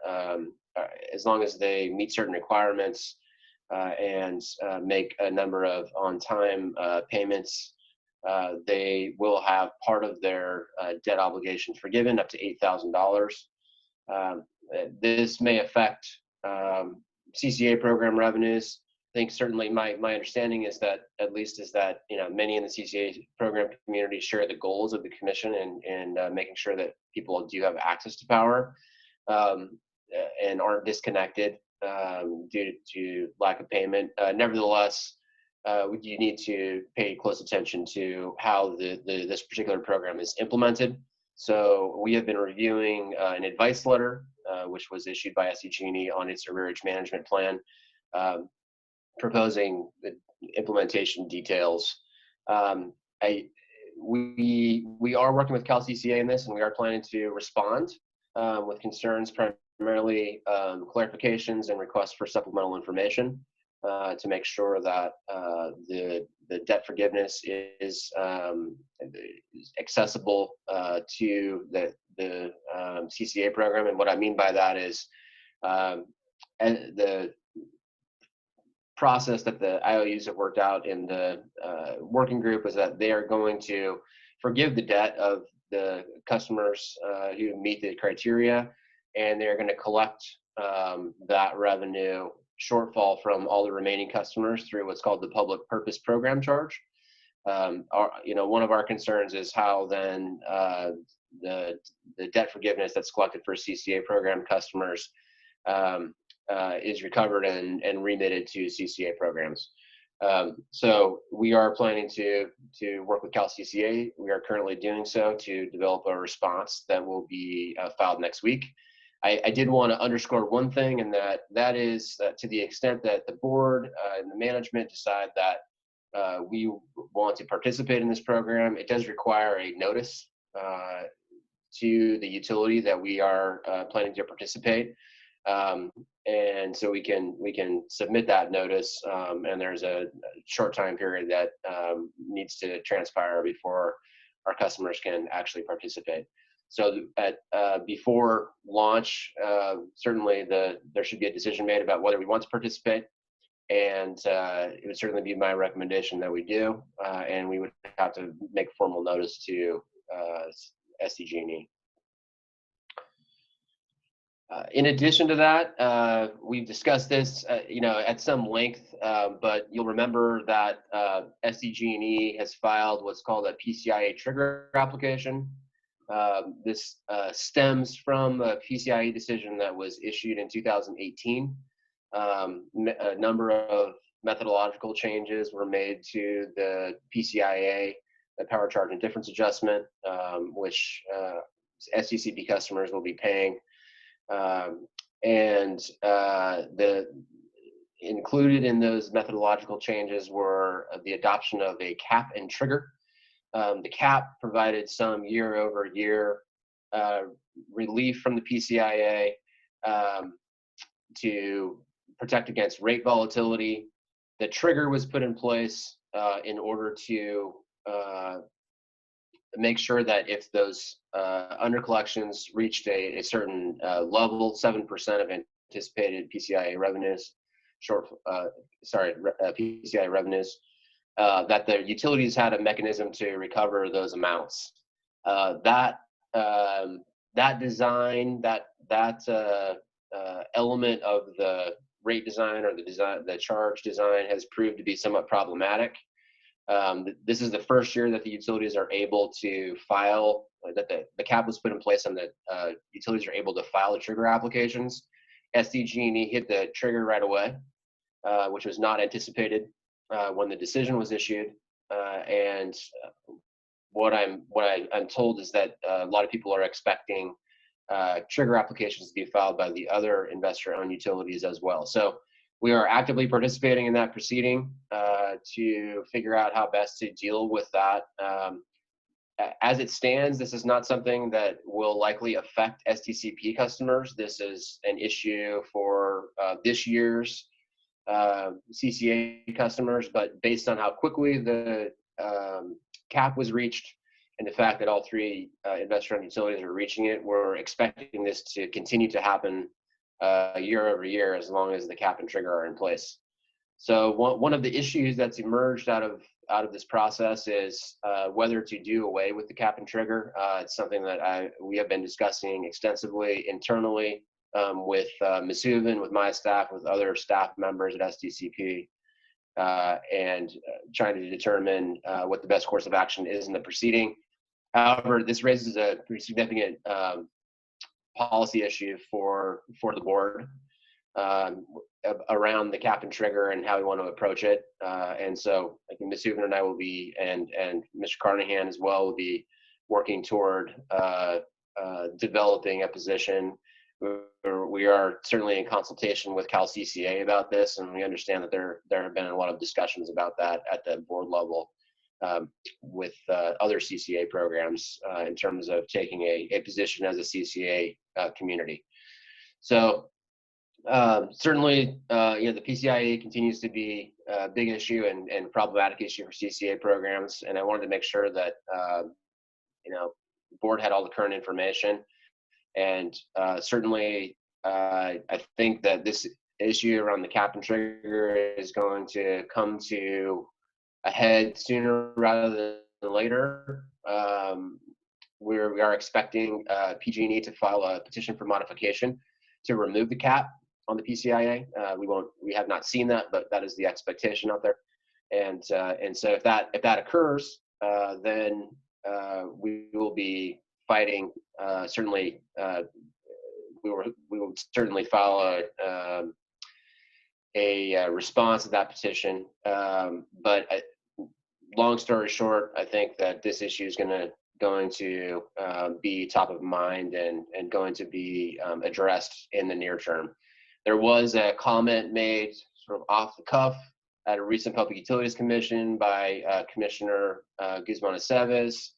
as long as they meet certain requirements and make a number of on-time payments, they will have part of their debt obligation forgiven up to $8,000. This may affect CCA program revenues. I think certainly my understanding is that, at least is that, many in the CCA program community share the goals of the commission and making sure that people do have access to power and aren't disconnected due to lack of payment. Nevertheless, you need to pay close attention to how this particular program is implemented. So we have been reviewing an advice letter, which was issued by SDG&E on its arrearage management plan, proposing the implementation details. We are working with CalCCA in this, and we are planning to respond with concerns, primarily clarifications and requests for supplemental information to make sure that the debt forgiveness is accessible to the CCA program. And what I mean by that is the process that the IOUs have worked out in the working group is that they are going to forgive the debt of the customers who meet the criteria, and they're going to collect that revenue shortfall from all the remaining customers through what's called the public purpose program charge. One of our concerns is how then the debt forgiveness that's collected for CCA program customers is recovered and remitted to CCA programs. So we are planning to work with Cal CCA. We are currently doing so to develop a response that will be filed next week. I did want to underscore one thing, and that is to the extent that the board and the management decide that we want to participate in this program, it does require a notice to the utility that we are planning to participate. And so we can submit that notice, and there's a short time period that needs to transpire before our customers can actually participate. So before launch, certainly there should be a decision made about whether we want to participate, and it would certainly be my recommendation that we do, and we would have to make formal notice to SDG&E. In addition to that, we've discussed this, at some length, but you'll remember that SDG&E has filed what's called a PCIA trigger application. This stems from a PCIA decision that was issued in 2018. A number of methodological changes were made to the PCIA, the power charge and difference adjustment, which SDCP customers will be paying. Included in those methodological changes were the adoption of a cap and trigger. The cap provided some year-over-year relief from the PCIA to protect against rate volatility. The trigger was put in place in order to make sure that if those undercollections reached a certain level, 7% of anticipated PCIA revenues, PCIA revenues, that the utilities had a mechanism to recover those amounts. That design, that element of the rate design or the charge design has proved to be somewhat problematic. This is the first year that the utilities are able to file, that the cap was put in place and that utilities are able to file the trigger applications. SDG&E hit the trigger right away, which was not anticipated when the decision was issued. And what I'm told is that a lot of people are expecting trigger applications to be filed by the other investor-owned utilities as well. So we are actively participating in that proceeding to figure out how best to deal with that. As it stands, this is not something that will likely affect STCP customers. This is an issue for this year's CCA customers, but based on how quickly the cap was reached and the fact that all three investor-owned utilities are reaching it, we're expecting this to continue to happen year over year as long as the cap and trigger are in place. So one of the issues that's emerged out of this process is whether to do away with the cap and trigger. It's something that we have been discussing extensively internally with Ms. Hooven, with my staff, with other staff members at SDCP, and trying to determine what the best course of action is in the proceeding. However, this raises a pretty significant policy issue for the board around the cap and trigger and how we want to approach it. And so I think Ms. Hooven and I will be, and Mr. Carnahan as well, will be working toward developing a position. We are certainly in consultation with Cal CCA about this, and we understand that there have been a lot of discussions about that at the board level with other CCA programs in terms of taking a position as a CCA community. So certainly, the PCIA continues to be a big issue and problematic issue for CCA programs, and I wanted to make sure that the board had all the current information. And certainly, I think that this issue around the cap and trigger is going to come to a head sooner rather than later. We are expecting PG&E to file a petition for modification to remove the cap on the PCIA. We have not seen that, but that is the expectation out there. And so if that occurs, then we will be fighting. Certainly, we will certainly file a response to that petition. But long story short, I think that this issue is going to be top of mind and going to be addressed in the near term. There was a comment made sort of off the cuff at a recent Public Utilities Commission by Commissioner Guzman Aceves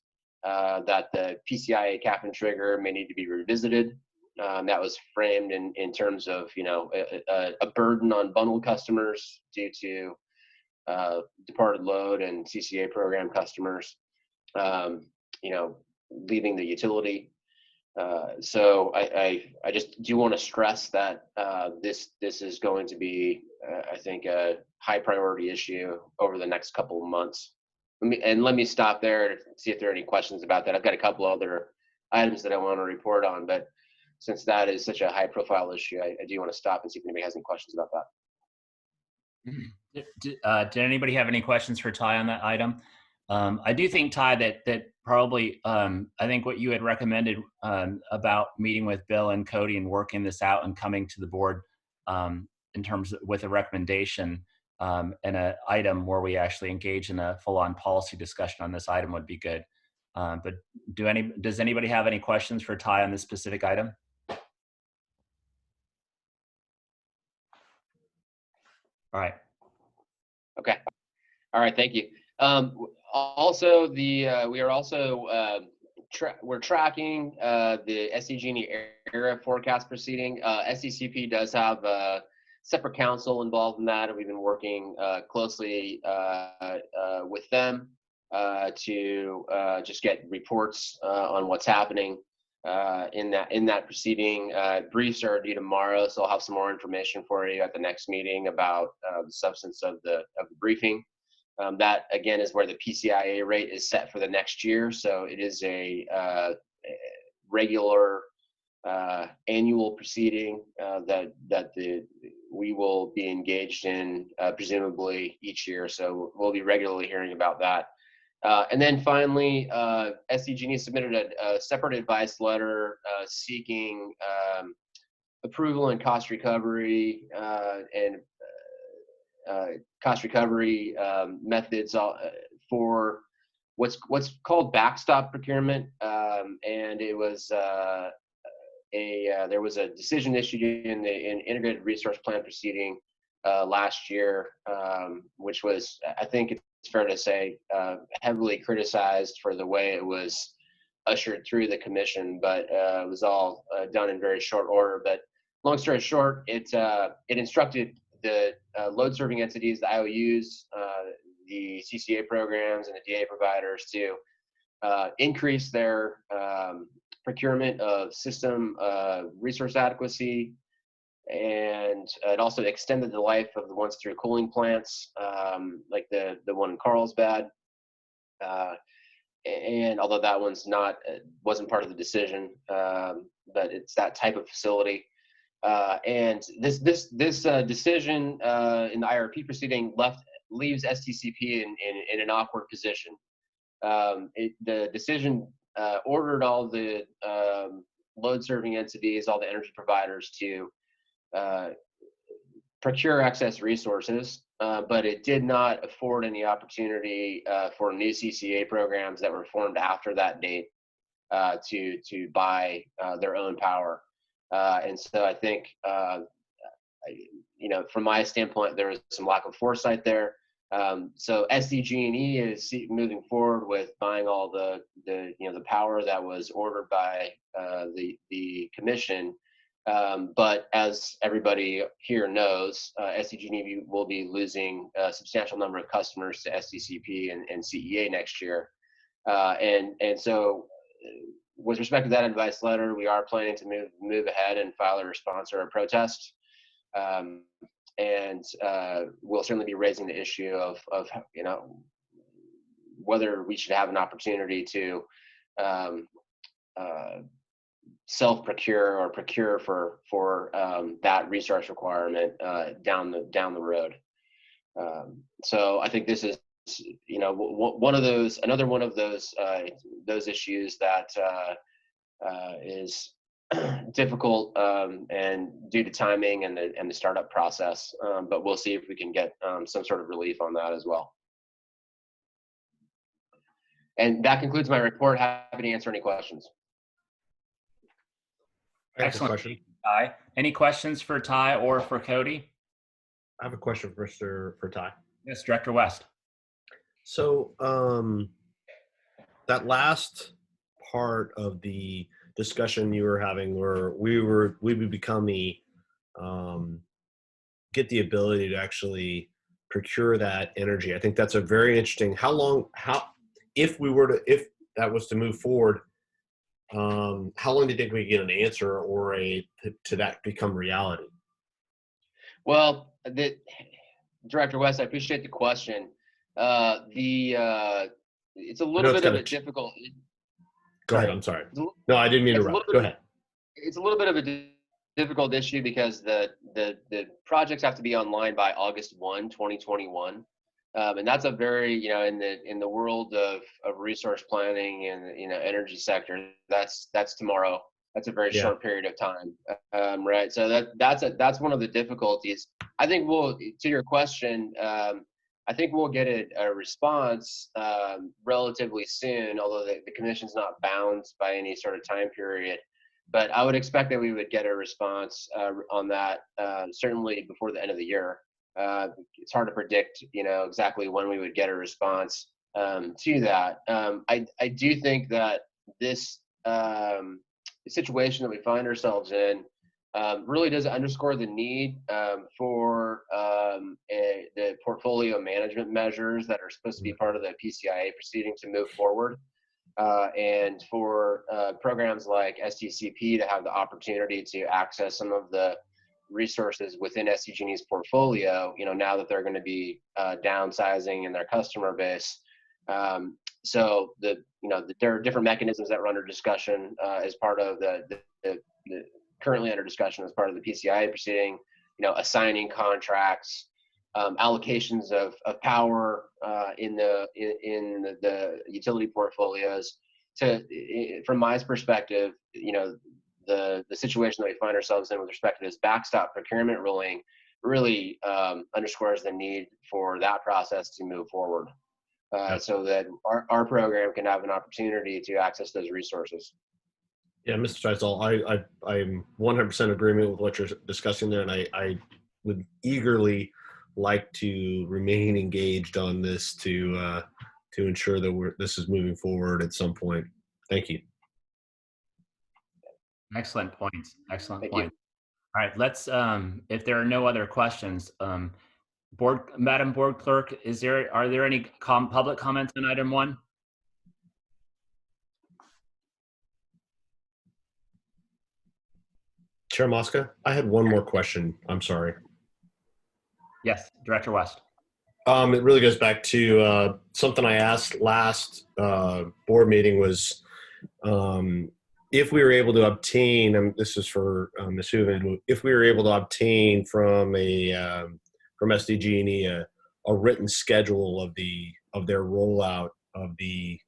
that the PCIA cap and trigger may need to be revisited. That was framed in terms of, a burden on bundled customers due to departed load and CCA program customers, leaving the utility. So I just do want to stress that this is going to be, I think, a high priority issue over the next couple of months. Let me stop there to see if there are any questions about that. I've got a couple other items that I want to report on, but since that is such a high profile issue, I do want to stop and see if anybody has any questions about that. Did anybody have any questions for Ty on that item? I do think, Ty, that probably, I think what you had recommended about meeting with Bill and Cody and working this out and coming to the board in terms of, with a recommendation and an item where we actually engage in a full-on policy discussion on this item would be good. But does anybody have any questions for Ty on this specific item? All right. Okay. All right. Thank you. Also, we are also we're tracking the SDG&E era forecast proceeding. SDCP does have a separate counsel involved in that, and we've been working closely with them to just get reports on what's happening in that proceeding. Briefs are due tomorrow, so I'll have some more information for you at the next meeting about the substance of the briefing. That again is where the PCIA rate is set for the next year. So it is a regular annual proceeding that we will be engaged in presumably each year. So we'll be regularly hearing about that. And then finally, SDG&E submitted a separate advice letter seeking approval and cost recovery methods for what's called backstop procurement, and it was there was a decision issued in integrated resource plan proceeding last year, which was, I think it's fair to say, heavily criticized for the way it was ushered through the commission, but it was all done in very short order. But long story short, it instructed the load serving entities, the IOUs, the CCA programs, and the DA providers to increase their procurement of system resource adequacy, and it also extended the life of the once through cooling plants, like the one in Carlsbad. And although that one's wasn't part of the decision, but it's that type of facility. And this decision in the IRP proceeding leaves STCP in an awkward position. The decision ordered all the load serving entities, all the energy providers to procure excess resources, but it did not afford any opportunity for new CCA programs that were formed after that date to buy their own power. And so I think, from my standpoint, there was some lack of foresight there. So SDG&E is moving forward with buying all the power that was ordered by the commission. But as everybody here knows, SDG&E will be losing a substantial number of customers to SDCP and CEA next year. And so with respect to that advice letter, we are planning to move ahead and file a response or a protest. And we'll certainly be raising the issue of whether we should have an opportunity to self-procure or procure for that resource requirement down the road. So I think this is, you know, another one of those issues that is difficult and due to timing and the startup process. But we'll see if we can get some sort of relief on that as well. And that concludes my report. Happy to answer any questions. Excellent. Question. Ty. Any questions for Ty or for Cody? I have a question for Ty. Yes, Director West. So that last part of the discussion you were having, where we would become the get the ability to actually procure that energy. I think that's a very interesting. If that was to move forward, how long do you think we get an answer or to that become reality? Well, Director West, I appreciate the question. It's a little bit of a difficult. Go ahead. I'm sorry. No, I didn't mean to interrupt. Go ahead. It's a little bit of a difficult issue because the projects have to be online by August 1, 2021. And that's a very, you know, in the world of resource planning and, you know, energy sector, that's tomorrow. That's a very short period of time, right? So that's one of the difficulties. I think to your question, I think we'll get a response relatively soon, although the commission's not bound by any sort of time period. But I would expect that we would get a response on that certainly before the end of the year. It's hard to predict, you know, exactly when we would get a response to that. I do think that this situation that we find ourselves in really does underscore the need for the portfolio management measures that are supposed to be part of the PCIA proceeding to move forward, and for programs like STCP to have the opportunity to access some of the resources within SDG&E's portfolio, you know, now that they're going to be downsizing in their customer base. So there are different mechanisms that are under discussion as part of the currently under discussion as part of the PCIA proceeding, you know, assigning contracts, allocations of power in the utility portfolios. From my perspective, you know, the situation that we find ourselves in with respect to this backstop procurement ruling really underscores the need for that process to move forward, so that our program can have an opportunity to access those resources. Yeah, Mr. Seitzel, I'm 100% agreement with what you're discussing there, and I would eagerly like to remain engaged on this to ensure that this is moving forward at some point. Thank you. Excellent points. Excellent Thank point. All right, let's. If there are no other questions, Madam Board Clerk, are there any public comments on item 1? Chair Mosca, I had one more question. I'm sorry. Yes, Director West. It really goes back to something I asked last board meeting was if we were able to obtain, and this is for Ms. Hooven, if we were able to obtain from SDG&E a written schedule of their rollout of the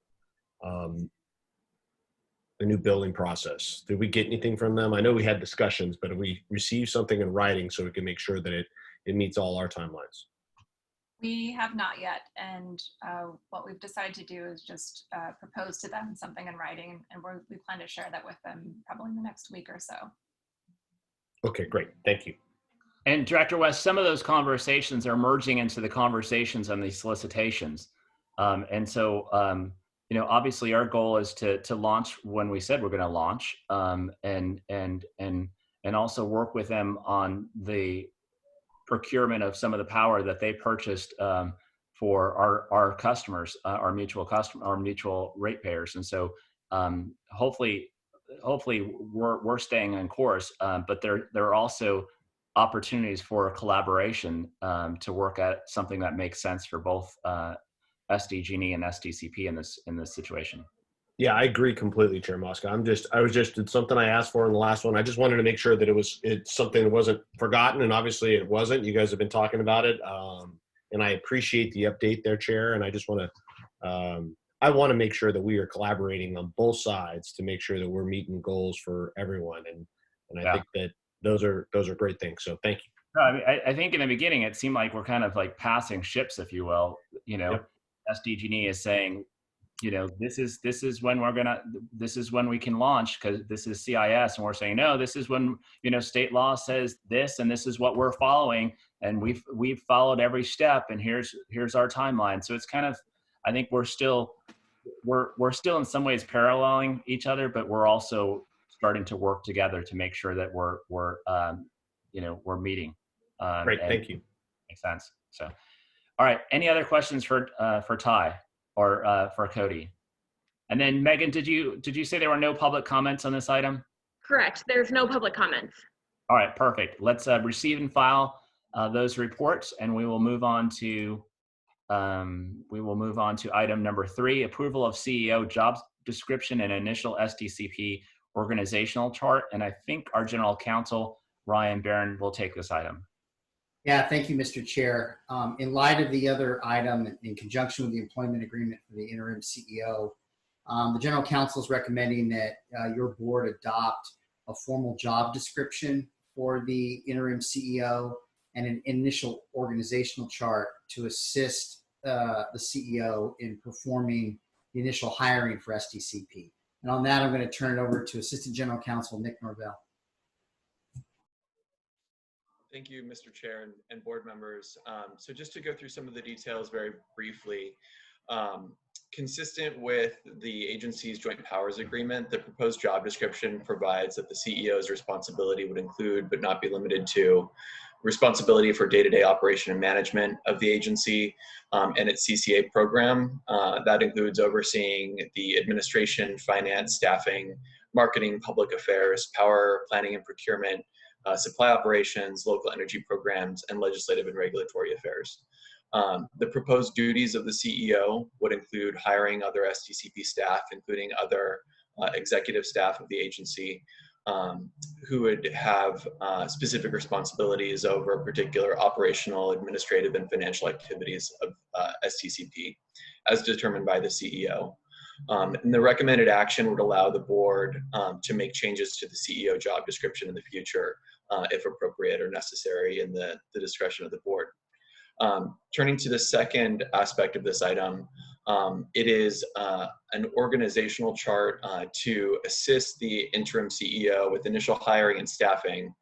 new building process. Did we get anything from them? I know we had discussions, but we received something in writing so we can make sure that it meets all our timelines. We have not yet, and what we've decided to do is just propose to them something in writing, and we plan to share that with them probably in the next week or so. Okay, great. Thank you. And Director West, some of those conversations are merging into the conversations on these solicitations. And so, you know, obviously our goal is to launch when we said we're going to launch, and also work with them on the procurement of some of the power that they purchased for our customers, our mutual ratepayers. And so hopefully we're staying on course, but there are also opportunities for collaboration to work at something that makes sense for both SDG&E and STCP in this situation. Yeah, I agree completely, Chair Mosca. It's something I asked for in the last one. I just wanted to make sure that it's something that wasn't forgotten, and obviously it wasn't. You guys have been talking about it, and I appreciate the update there, Chair. And I just want to, I want to make sure that we are collaborating on both sides to make sure that we're meeting goals for everyone. And I think that those are great things. So thank you. No, I mean, I think in the beginning it seemed like we're kind of like passing ships, if you will. You know, Yep. SDG&E is saying, you know, this is when this is when we can launch because this is CIS, and we're saying no, this is when, you know, state law says this, and this is what we're following, and we've followed every step, and here's our timeline. So it's kind of, I think we're still in some ways paralleling each other, but we're also starting to work together to make sure that we're meeting. Great, thank you. Makes sense. So, all right. Any other questions for Ty or for Cody? And then Megan, did you say there were no public comments on this item? Correct. There's no public comments. All right, perfect. Let's receive and file those reports, and we will move on to item number 3, approval of CEO job description and initial SDCP organizational chart. And I think our general counsel, Ryan Barron, will take this item. Yeah, thank you, Mr. Chair. In light of the other item, in conjunction with the employment agreement for the interim CEO, the general counsel is recommending that your board adopt a formal job description for the interim CEO and an initial organizational chart to assist the CEO in performing the initial hiring for SDCP. And on that, I'm going to turn it over to Assistant General Counsel Nick Norvell. Thank you, Mr. Chair and board members. So just to go through some of the details very briefly, consistent with the agency's joint powers agreement, the proposed job description provides that the CEO's responsibility would include, but not be limited to, responsibility for day-to-day operation and management of the agency and its CCA program. That includes overseeing the administration, finance, staffing, marketing, public affairs, power, planning and procurement, supply operations, local energy programs, and legislative and regulatory affairs. The proposed duties of the CEO would include hiring other SDCP staff, including other executive staff of the agency, who would have specific responsibilities over particular operational, administrative, and financial activities of SDCP, as determined by the CEO. And the recommended action would allow the board to make changes to the CEO job description in the future, if appropriate or necessary in the discretion of the board. Turning to the second aspect of this item, it is an organizational chart to assist the interim CEO with initial hiring and staffing.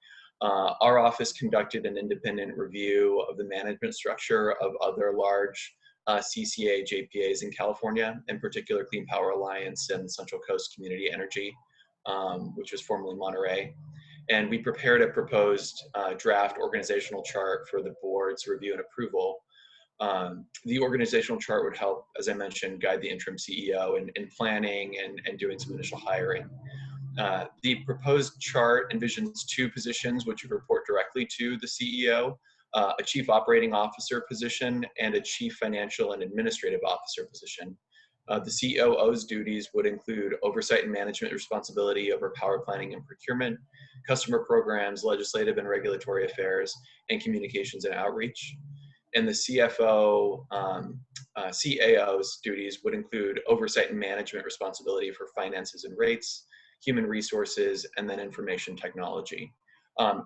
Our office conducted an independent review of the management structure of other large CCA JPAs in California, in particular Clean Power Alliance and Central Coast Community Energy, which was formerly Monterey. And we prepared a proposed draft organizational chart for the board's review and approval. The organizational chart would help, as I mentioned, guide the interim CEO in planning and doing some initial hiring. The proposed chart envisions 2 positions which would report directly to the CEO, a chief operating officer position and a chief financial and administrative officer position. The COO's duties would include oversight and management responsibility over power planning and procurement, customer programs, legislative and regulatory affairs, and communications and outreach. And the CAO's duties would include oversight and management responsibility for finances and rates, human resources, and then information technology.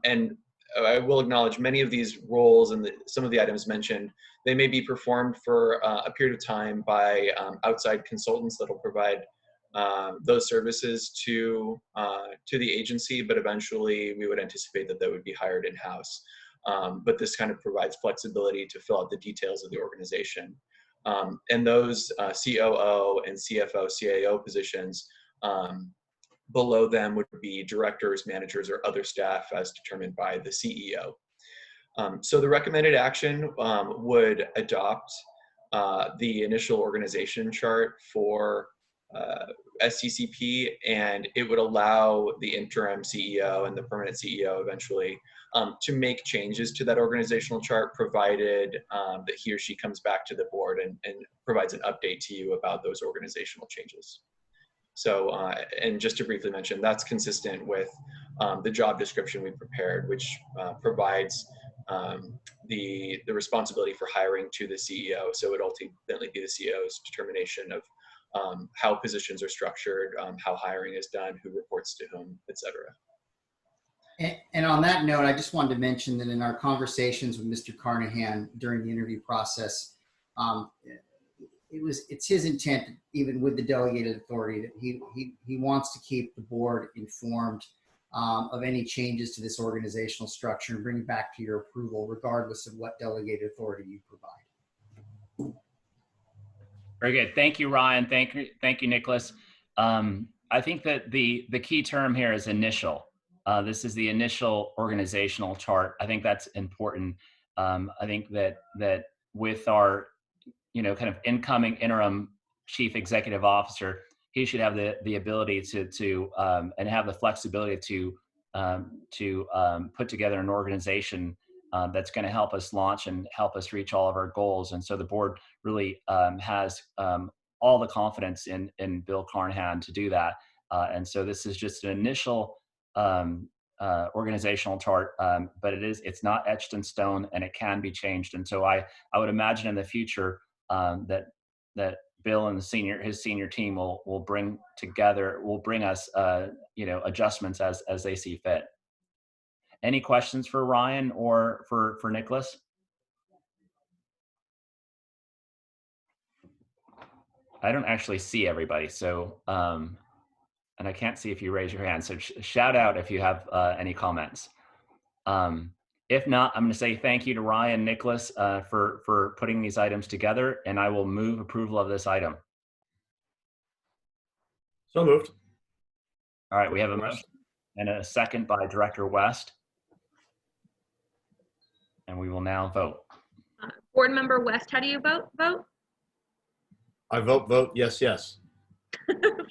And I will acknowledge many of these roles and some of the items mentioned, they may be performed for a period of time by outside consultants that will provide those services to the agency, but eventually we would anticipate that they would be hired in-house. But this kind of provides flexibility to fill out the details of the organization. And those COO and CFO, CAO positions, below them would be directors, managers, or other staff as determined by the CEO. So the recommended action would adopt the initial organization chart for SDCP, and it would allow the interim CEO and the permanent CEO eventually to make changes to that organizational chart, provided that he or she comes back to the board and provides an update to you about those organizational changes. So, and just to briefly mention, that's consistent with the job description we prepared, which provides the responsibility for hiring to the CEO. So it would ultimately be the CEO's determination of how positions are structured, how hiring is done, who reports to whom, et cetera. And on that note, I just wanted to mention that in our conversations with Mr. Carnahan during the interview process, it's his intent, even with the delegated authority, that he wants to keep the board informed of any changes to this organizational structure and bring it back to your approval, regardless of what delegated authority you provide. Very good. Thank you, Ryan. Thank you, Nicholas. I think that the key term here is initial. This is the initial organizational chart. I think that's important. I think that with our kind of incoming interim chief executive officer, he should have the ability to and have the flexibility to put together an organization that's going to help us launch and help us reach all of our goals. And so the board really has all the confidence in Bill Carnahan to do that. And so this is just an initial organizational chart, but it's not etched in stone, and it can be changed. And so I would imagine in the future that Bill and his senior team will bring us adjustments as they see fit. Any questions for Ryan or for Nicholas? I don't actually see everybody, so and I can't see if you raise your hand. So shout out if you have any comments. If not, I'm going to say thank you to Ryan, Nicholas, for putting these items together, and I will move approval of this item. So moved. All right, we have a motion and a second by Director West, and we will now vote. Board Member West, how do you vote? I vote yes, yes.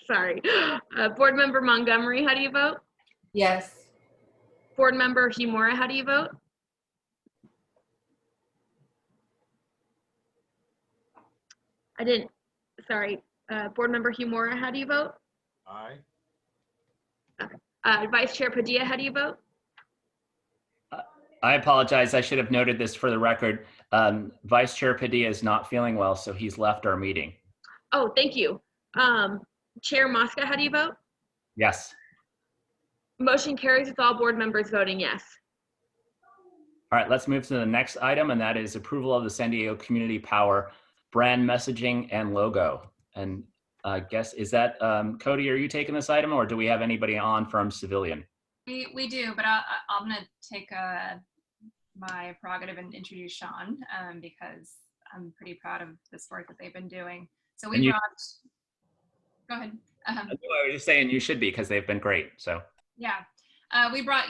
Sorry. Board Member Montgomery, how do you vote? Yes. Board Member Himura, how do you vote? Sorry. Board Member Himura, how do you vote? Aye. Vice Chair Padilla, how do you vote? I apologize. I should have noted this for the record. Vice Chair Padilla is not feeling well, so he's left our meeting. Oh, thank you. Chair Mosca, how do you vote? Yes. Motion carries with all board members voting yes. All right, let's move to the next item, and that is approval of the San Diego Community Power brand messaging and logo. And I guess, is that, Cody, are you taking this item, or do we have anybody on from Civilian? We do, but I'm going to take my prerogative and introduce Sean because I'm pretty proud of this work that they've been doing. So we brought, go ahead. I was just saying you should be, because they've been great, so. Yeah, we brought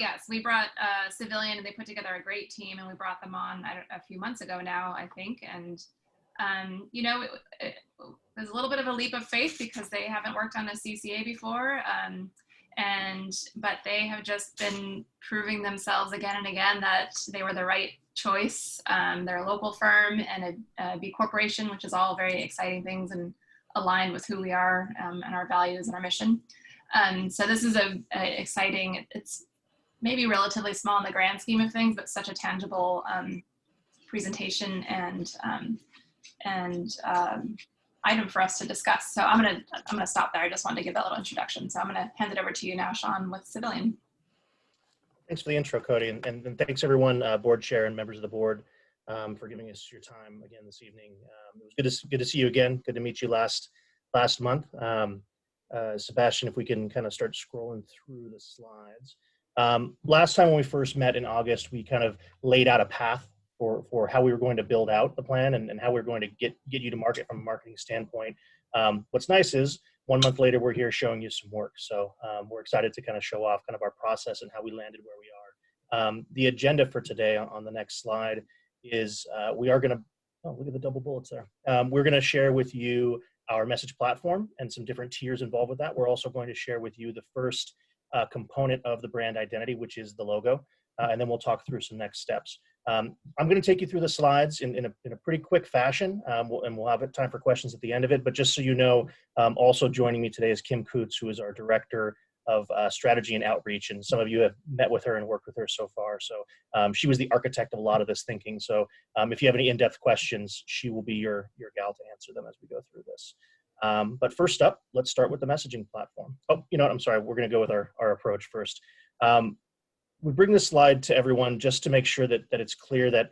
Civilian, and they put together a great team, and we brought them on a few months ago now, I think. And, it was a little bit of a leap of faith because they haven't worked on a CCA before. But they have just been proving themselves again and again that they were the right choice. They're a local firm and a B corporation, which is all very exciting things and aligned with who we are and our values and our mission. So this is a exciting, it's maybe relatively small in the grand scheme of things, but such a tangible presentation and item for us to discuss. So I'm gonna stop there. I just wanted to give that little introduction. So I'm gonna hand it over to you now, Sean, with Civilian. Thanks for the intro, Cody, and thanks everyone, board chair and members of the board, for giving us your time again this evening. It was good to see you again. Good to meet you last month. Sebastian, if we can kind of start scrolling through the slides. Last time when we first met in August, we kind of laid out a path for how we were going to build out the plan and how we were going to get you to market from a marketing standpoint. What's nice is 1 month later, we're here showing you some work. So we're excited to kind of show off kind of our process and how we landed where we are. The agenda for today on the next slide is we are going to, oh, look at the double bullets there. We're going to share with you our message platform and some different tiers involved with that. We're also going to share with you the first component of the brand identity, which is the logo. And then we'll talk through some next steps. I'm going to take you through the slides in a pretty quick fashion, and we'll have time for questions at the end of it. But just so you know, also joining me today is Kim Coots, who is our Director of Strategy and Outreach. And some of you have met with her and worked with her so far. So she was the architect of a lot of this thinking. So if you have any in-depth questions, she will be your gal to answer them as we go through this. But first up, let's start with the messaging platform. Oh, you know what? I'm sorry. We're going to go with our approach first. We bring this slide to everyone just to make sure that it's clear that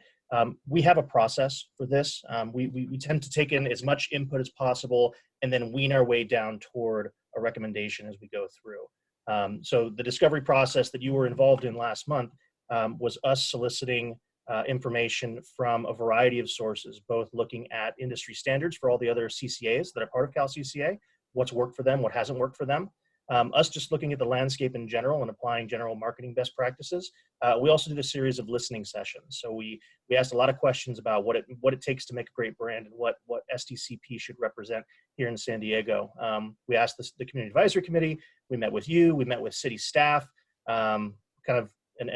we have a process for this. We tend to take in as much input as possible and then wean our way down toward a recommendation as we go through. So the discovery process that you were involved in last month was us soliciting information from a variety of sources, both looking at industry standards for all the other CCAs that are part of CalCCA, what's worked for them, what hasn't worked for them. Us just looking at the landscape in general and applying general marketing best practices. We also did a series of listening sessions. So we asked a lot of questions about what it takes to make a great brand and what SDCP should represent here in San Diego. We asked the Community Advisory Committee. We met with you. We met with city staff. And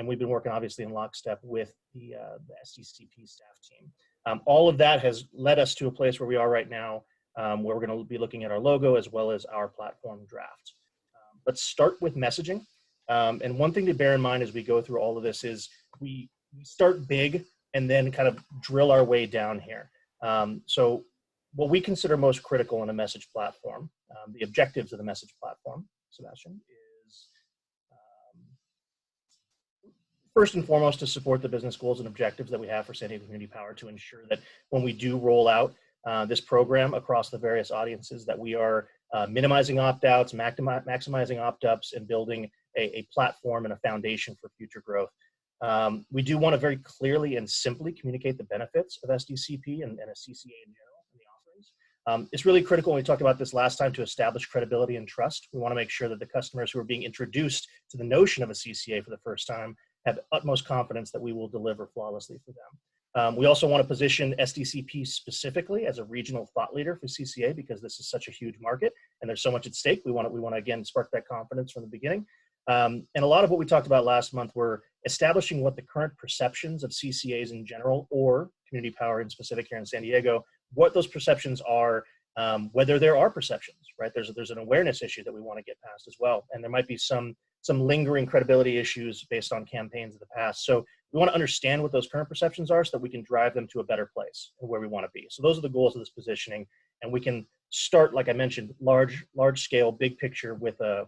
we've been working obviously in lockstep with the SDCP staff team. All of that has led us to a place where we are right now, where we're going to be looking at our logo as well as our platform draft. Let's start with messaging. And one thing to bear in mind as we go through all of this is we start big and then kind of drill our way down here. So what we consider most critical in a message platform, the objectives of the message platform, Sebastian, is first and foremost to support the business goals and objectives that we have for San Diego Community Power to ensure that when we do roll out this program across the various audiences that we are minimizing opt-outs, maximizing opt-ups, and building a platform and a foundation for future growth. We do want to very clearly and simply communicate the benefits of SDCP and a CCA in general and the offerings. It's really critical, and we talked about this last time, to establish credibility and trust. We want to make sure that the customers who are being introduced to the notion of a CCA for the first time have utmost confidence that we will deliver flawlessly for them. We also want to position SDCP specifically as a regional thought leader for CCA because this is such a huge market and there's so much at stake. We want to again spark that confidence from the beginning. And a lot of what we talked about last month were establishing what the current perceptions of CCAs in general or community power in specific here in San Diego, what those perceptions are, whether there are perceptions, right? There's an awareness issue that we want to get past as well. And there might be some lingering credibility issues based on campaigns of the past. So we want to understand what those current perceptions are so that we can drive them to a better place and where we want to be. So those are the goals of this positioning. And we can start, like I mentioned, large scale, big picture with a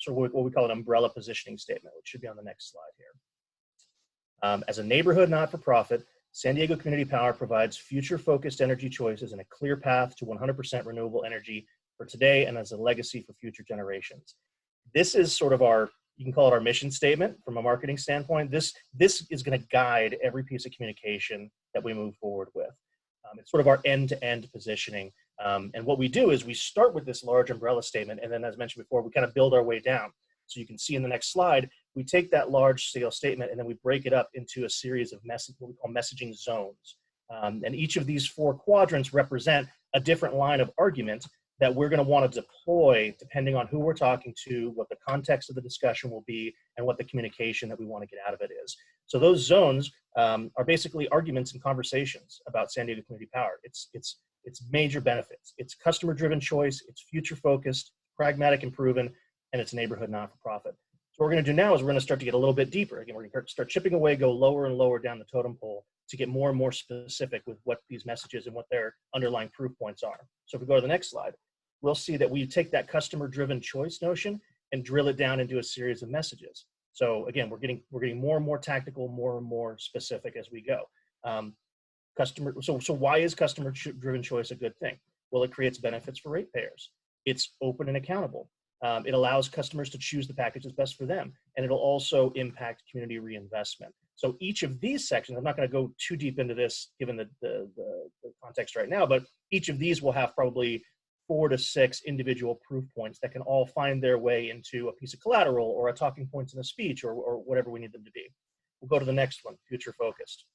sort of what we call an umbrella positioning statement, which should be on the next slide here. As a neighborhood not-for-profit, San Diego Community Power provides future-focused energy choices and a clear path to 100% renewable energy for today and as a legacy for future generations. This is sort of you can call it our mission statement from a marketing standpoint. This is going to guide every piece of communication that we move forward with. It's sort of our end-to-end positioning. And what we do is we start with this large umbrella statement, and then as mentioned before, we kind of build our way down. So you can see in the next slide, we take that large scale statement and then we break it up into a series of what we call messaging zones. And each of these 4 quadrants represent a different line of argument that we're going to want to deploy depending on who we're talking to, what the context of the discussion will be, and what the communication that we want to get out of it is. So those zones are basically arguments and conversations about San Diego Community Power. It's major benefits. It's customer-driven choice, it's future-focused, pragmatic and proven, and it's neighborhood not-for-profit. So what we're going to do now is we're going to start to get a little bit deeper. Again, we're going to start chipping away, go lower and lower down the totem pole to get more and more specific with what these messages and what their underlying proof points are. So if we go to the next slide, we'll see that we take that customer-driven choice notion and drill it down into a series of messages. So again, we're getting more and more tactical, more and more specific as we go. So why is customer-driven choice a good thing? Well, it creates benefits for ratepayers. It's open and accountable. It allows customers to choose the package that's best for them, and it'll also impact community reinvestment. So each of these sections, I'm not going to go too deep into this given the context right now, but each of these will have probably 4 to 6 individual proof points that can all find their way into a piece of collateral or a talking points in a speech or whatever we need them to be. We'll go to the next one, future focused.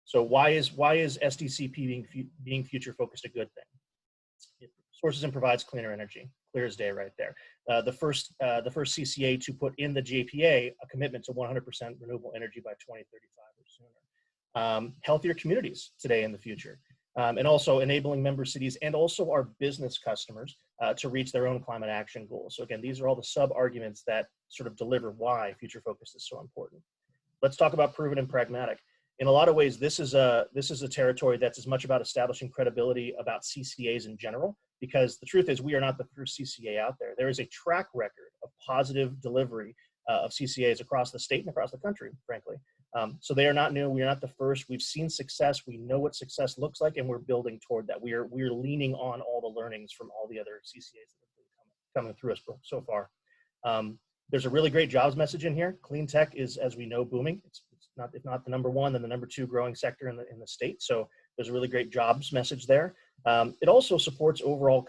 So why is SDCP being future focused a good thing? It sources and provides cleaner energy, clear as day right there. The first CCA to put in the JPA a commitment to 100% renewable energy by 2035 or healthier communities today and the future, and also enabling member cities and also our business customers to reach their own climate action goals. So again, these are all the sub-arguments that sort of deliver why future focus is so important. Let's talk about proven and pragmatic. In a lot of ways, this is a territory that's as much about establishing credibility about CCAs in general, because the truth is we are not the first CCA out there. There is a track record of positive delivery of CCAs across the state and across the country, frankly. So they are not new. We are not the first. We've seen success. We know what success looks like, and we're building toward that. We're leaning on all the learnings from all the other CCAs that have been coming through us so far. There's a really great jobs message in here. Clean tech is, as we know, booming. It's not, if not the number one, then the number two growing sector in the state. So there's a really great jobs message there. It also supports overall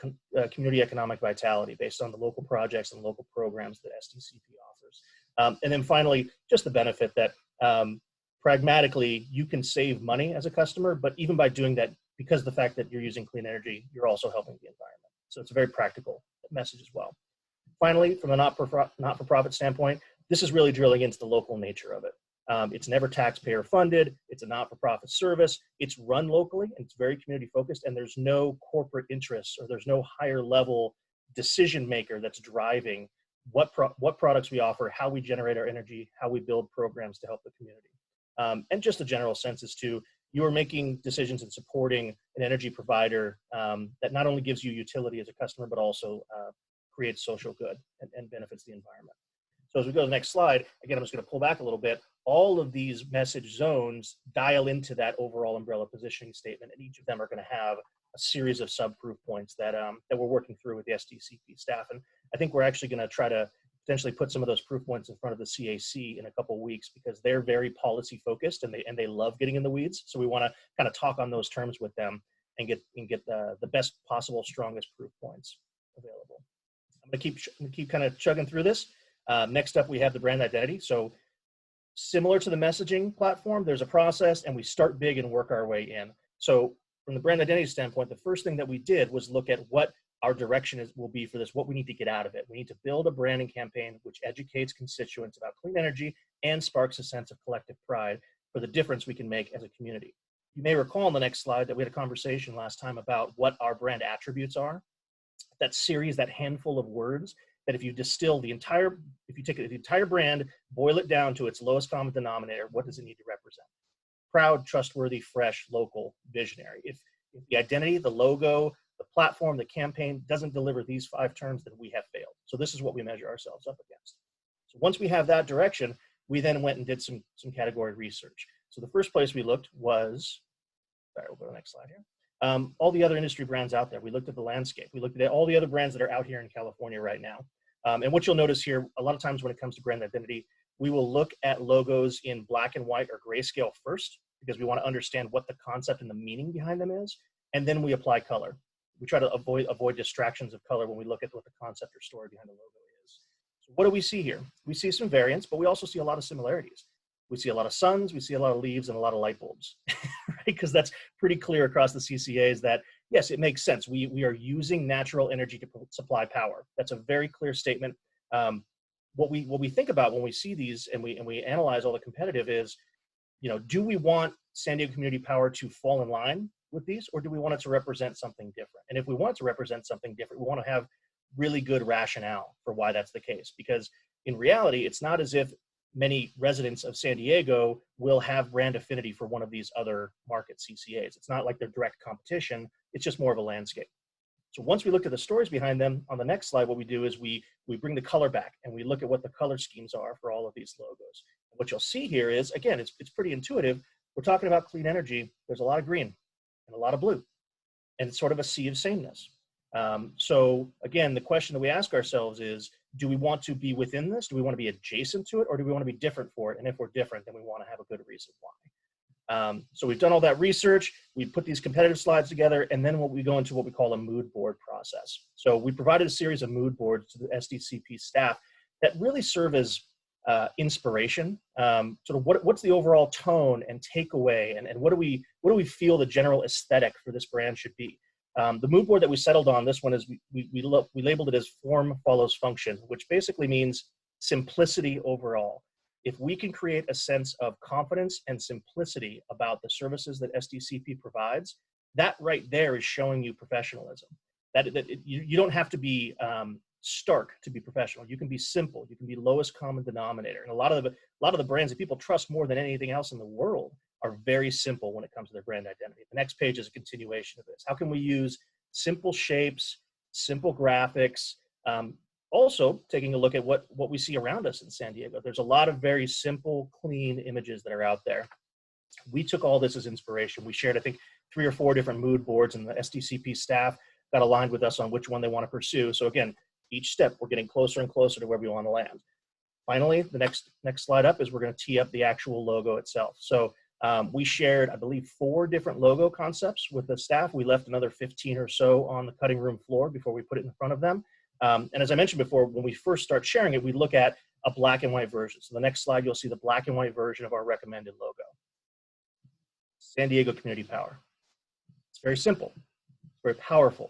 community economic vitality based on the local projects and local programs that SDCP offers. And then finally, just the benefit that pragmatically you can save money as a customer, but even by doing that, because of the fact that you're using clean energy, you're also helping the environment. So it's a very practical message as well. Finally, from a not-for-profit standpoint, this is really drilling into the local nature of it. It's never taxpayer funded. It's a not-for-profit service. It's run locally and it's very community focused, and there's no corporate interests or there's no higher level decision maker that's driving what products we offer, how we generate our energy, how we build programs to help the community. And just the general sense is to, you are making decisions and supporting an energy provider that not only gives you utility as a customer, but also creates social good and benefits the environment. So as we go to the next slide, again, I'm just going to pull back a little bit. All of these message zones dial into that overall umbrella positioning statement, and each of them are going to have a series of sub-proof points that we're working through with the SDCP staff. And I think we're actually going to try to potentially put some of those proof points in front of the CAC in a couple of weeks, because they're very policy focused and they love getting in the weeds. So we want to kind of talk on those terms with them and get the best possible, strongest proof points available. I'm going to keep kind of chugging through this. Next up, we have the brand identity. So similar to the messaging platform, there's a process and we start big and work our way in. So from the brand identity standpoint, the first thing that we did was look at what our direction will be for this, what we need to get out of it. We need to build a branding campaign which educates constituents about clean energy and sparks a sense of collective pride for the difference we can make as a community. You may recall on the next slide that we had a conversation last time about what our brand attributes are. That series, that handful of words, that if you distill the entire, if you take the entire brand, boil it down to its lowest common denominator, what does it need to represent? Proud, trustworthy, fresh, local, visionary. If the identity, the logo, the platform, the campaign doesn't deliver these 5 terms, then we have failed. So this is what we measure ourselves up against. So once we have that direction, we then went and did some category research. So the first place we looked was, sorry, we'll go to the next slide here. All the other industry brands out there. We looked at the landscape. We looked at all the other brands that are out here in California right now. And what you'll notice here, a lot of times when it comes to brand identity, we will look at logos in black and white or grayscale first, because we want to understand what the concept and the meaning behind them is. And then we apply color. We try to avoid distractions of color when we look at what the concept or story behind the logo is. So what do we see here? We see some variants, but we also see a lot of similarities. We see a lot of suns, we see a lot of leaves, and a lot of light bulbs, right? Because that's pretty clear across the CCAs that, yes, it makes sense. We are using natural energy to supply power. That's a very clear statement. What we think about when we see these and we analyze all the competitive is, you know, do we want San Diego Community Power to fall in line with these, or do we want it to represent something different? And if we want it to represent something different, we want to have really good rationale for why that's the case. Because in reality, it's not as if many residents of San Diego will have brand affinity for one of these other market CCAs. It's not like they're direct competition. It's just more of a landscape. So once we look at the stories behind them, on the next slide, what we do is we bring the color back and we look at what the color schemes are for all of these logos. And what you'll see here is, again, it's pretty intuitive. We're talking about clean energy. There's a lot of green and a lot of blue, and it's sort of a sea of sameness. So again, the question that we ask ourselves is, do we want to be within this? Do we want to be adjacent to it, or do we want to be different for it? And if we're different, then we want to have a good reason why. So we've done all that research. We put these competitive slides together, and then we go into what we call a mood board process. So we provided a series of mood boards to the SDCP staff that really serve as inspiration. Sort of what's the overall tone and takeaway, and what do we feel the general aesthetic for this brand should be? The mood board that we settled on, this one is we labeled it as form follows function, which basically means simplicity overall. If we can create a sense of confidence and simplicity about the services that SDCP provides, that right there is showing you professionalism. You don't have to be stark to be professional. You can be simple. You can be lowest common denominator. And a lot of the brands that people trust more than anything else in the world are very simple when it comes to their brand identity. The next page is a continuation of this. How can we use simple shapes, simple graphics? Also, taking a look at what we see around us in San Diego. There's a lot of very simple, clean images that are out there. We took all this as inspiration. We shared, I think, 3 or 4 different mood boards, and the SDCP staff got aligned with us on which one they want to pursue. So again, each step, we're getting closer and closer to where we want to land. Finally, the next slide up is we're going to tee up the actual logo itself. So we shared, I believe, 4 different logo concepts with the staff. We left another 15 or so on the cutting room floor before we put it in front of them. And as I mentioned before, when we first start sharing it, we look at a black and white version. So the next slide, you'll see the black and white version of our recommended logo. San Diego Community Power. It's very simple, it's very powerful.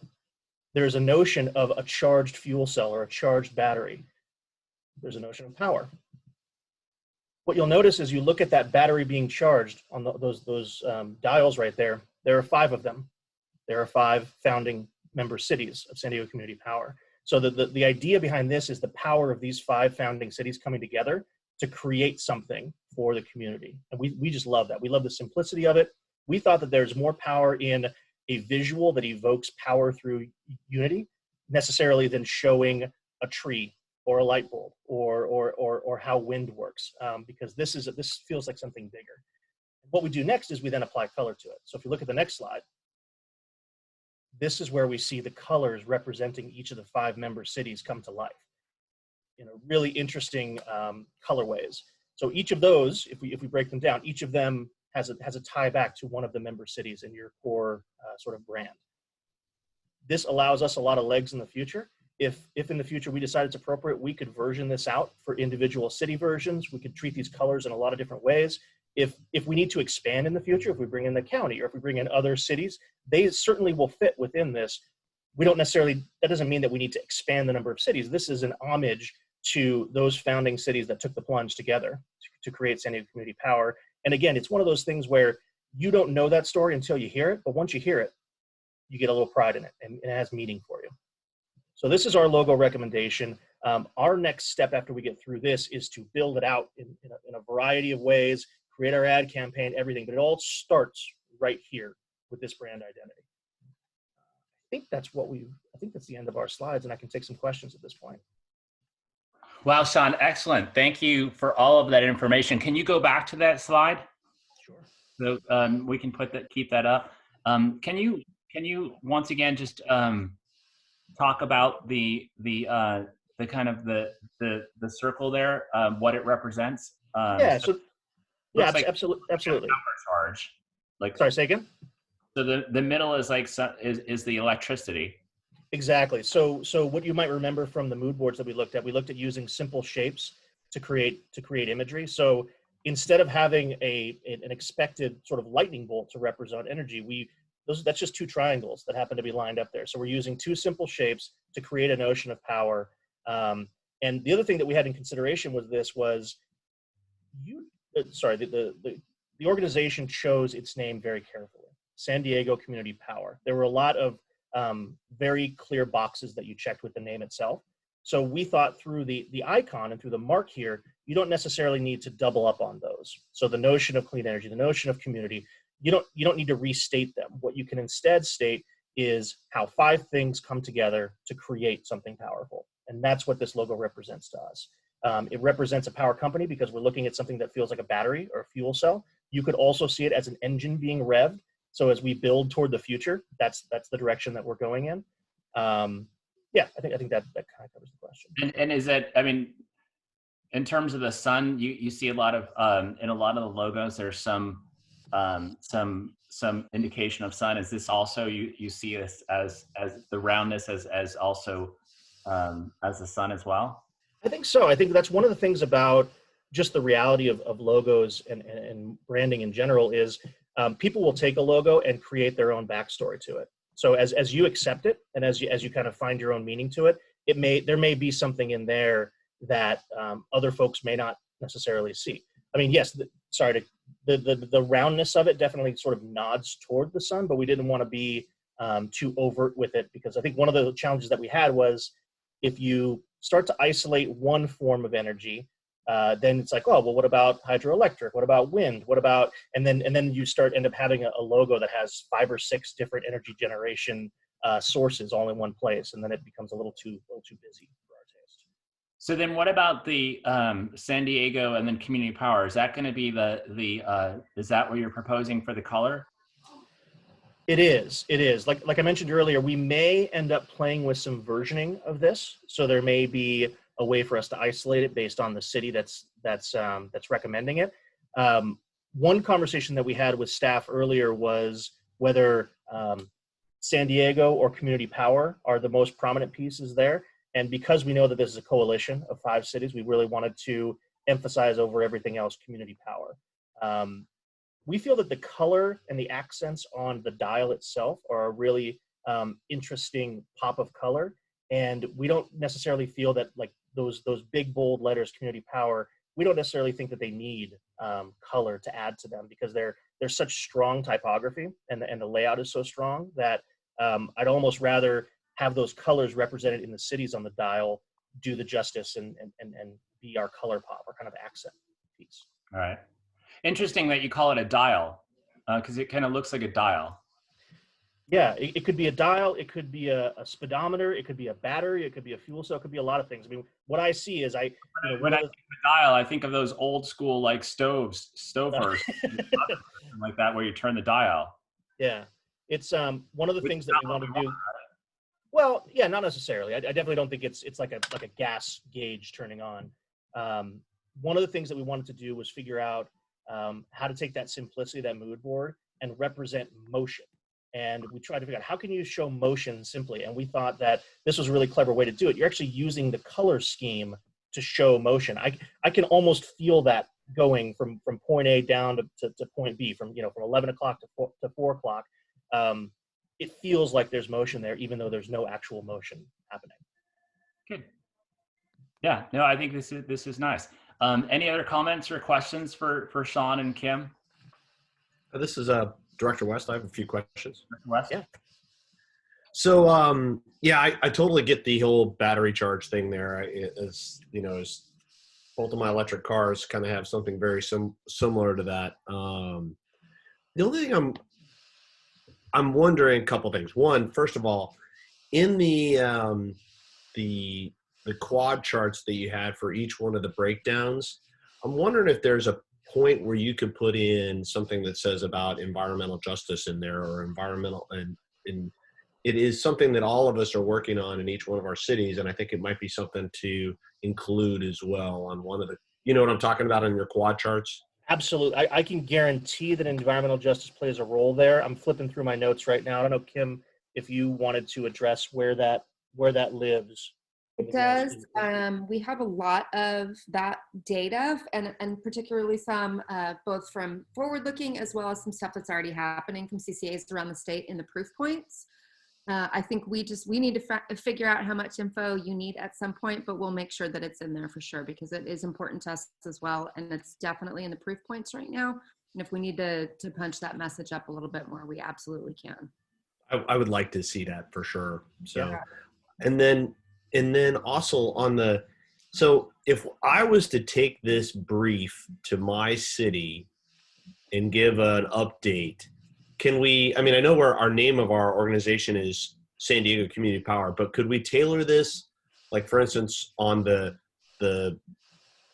There's a notion of a charged fuel cell or a charged battery. There's a notion of power. What you'll notice is you look at that battery being charged on those dials right there. There are 5 of them. There are 5 founding member cities of San Diego Community Power. So the idea behind this is the power of these 5 founding cities coming together to create something for the community. And we just love that. We love the simplicity of it. We thought that there's more power in a visual that evokes power through unity necessarily than showing a tree or a light bulb or how wind works, because this feels like something bigger. What we do next is we then apply color to it. So if you look at the next slide, this is where we see the colors representing each of the 5 member cities come to life in a really interesting colorways. So each of those, if we break them down, each of them has a tie back to one of the member cities in your core sort of brand. This allows us a lot of legs in the future. If in the future we decide it's appropriate, we could version this out for individual city versions. We could treat these colors in a lot of different ways. If we need to expand in the future, if we bring in the county or if we bring in other cities, they certainly will fit within this. We don't necessarily, that doesn't mean that we need to expand the number of cities. This is an homage to those founding cities that took the plunge together to create San Diego Community Power. And again, it's one of those things where you don't know that story until you hear it, but once you hear it, you get a little pride in it and it has meaning for you. So this is our logo recommendation. Our next step after we get through this is to build it out in a variety of ways, create our ad campaign, everything, but it all starts right here with this brand identity. I think that's the end of our slides, and I can take some questions at this point. Wow, Sean, excellent. Thank you for all of that information. Can you go back to that slide? Sure. So we can keep that up. Can you once again just talk about the kind of the circle there, what it represents? Absolutely. Charge. Sorry, say again. So the middle is is the electricity. Exactly. So what you might remember from the mood boards that we looked at using simple shapes to create imagery. So instead of having an expected sort of lightning bolt to represent energy, that's just 2 triangles that happen to be lined up there. So we're using 2 simple shapes to create a notion of power. And the other thing that we had in consideration was the organization chose its name very carefully. San Diego Community Power. There were a lot of very clear boxes that you checked with the name itself. So we thought through the icon and through the mark here, you don't necessarily need to double up on those. So the notion of clean energy, the notion of community, you don't need to restate them. What you can instead state is how 5 things come together to create something powerful. And that's what this logo represents to us. It represents a power company because we're looking at something that feels like a battery or a fuel cell. You could also see it as an engine being revved. So as we build toward the future, that's the direction that we're going in. I think that kind of covers the question. And is that, I mean, in terms of the sun, you see a lot of in a lot of the logos, there's some indication of sun. Is this also you see this as the roundness as also as the sun as well? I think so. I think that's one of the things about just the reality of logos and branding in general is people will take a logo and create their own backstory to it. So as you accept it and as you kind of find your own meaning to it, there may be something in there that other folks may not necessarily see. I mean, yes, the roundness of it definitely sort of nods toward the sun, but we didn't want to be too overt with it, because I think one of the challenges that we had was if you start to isolate one form of energy, then it's like, oh, well, what about hydroelectric? What about wind? What about, and then you end up having a logo that has 5 or 6 different energy generation sources all in one place, and then it becomes a little too busy for our taste. So then what about the San Diego and then community power? Is that going to be is that what you're proposing for the color? It is. Like I mentioned earlier, we may end up playing with some versioning of this. So there may be a way for us to isolate it based on the city that's recommending it. One conversation that we had with staff earlier was whether San Diego or community power are the most prominent pieces there. And because we know that this is a coalition of 5 cities, we really wanted to emphasize over everything else community power. We feel that the color and the accents on the dial itself are a really interesting pop of color. And we don't necessarily feel that like those big, bold letters, community power, we don't necessarily think that they need color to add to them, because they're such strong typography and the layout is so strong that I'd almost rather have those colors represented in the cities on the dial do the justice and be our color pop, our kind of accent piece. All right. Interesting that you call it a dial, because it kind of looks like a dial. Yeah, it could be a dial, it could be a speedometer, it could be a battery, it could be a fuel cell, it could be a lot of things. I mean, what I see is when I think of a dial, I think of those old school like stovers, like that, where you turn the dial. Yeah, it's one of the things that we want to do. Well, yeah, not necessarily. I definitely don't think it's like a gas gauge turning on. One of the things that we wanted to do was figure out how to take that simplicity, that mood board, and represent motion. And we tried to figure out how can you show motion simply. And we thought that this was a really clever way to do it. You're actually using the color scheme to show motion. I can almost feel that going from point A down to point B, from 11 o'clock to 4 o'clock. It feels like there's motion there, even though there's no actual motion happening. Good. Yeah, no, I think this is nice. Any other comments or questions for Sean and Kim? This is Director West. I have a few questions. Director West? Yeah. So, yeah, I totally get the whole battery charge thing there. As both of my electric cars kind of have something very similar to that. The only thing I'm wondering a couple things. One, first of all, in the quad charts that you had for each one of the breakdowns, I'm wondering if there's a point where you could put in something that says about environmental justice in there, or environmental, and it is something that all of us are working on in each one of our cities, and I think it might be something to include as well on one of the, you know what I'm talking about in your quad charts? Absolutely. I can guarantee that environmental justice plays a role there. I'm flipping through my notes right now. I don't know, Kim, if you wanted to address where that lives. It does. We have a lot of that data, and particularly some both from forward-looking as well as some stuff that's already happening from CCAs around the state in the proof points. I think we need to figure out how much info you need at some point, but we'll make sure that it's in there for sure, because it is important to us as well, and it's definitely in the proof points right now. And if we need to punch that message up a little bit more, we absolutely can. I would like to see that for sure. So, Yeah. and then also so if I was to take this brief to my city and give an update, can we, I mean, I know our name of our organization is San Diego Community Power, but could we tailor this, like for instance, on the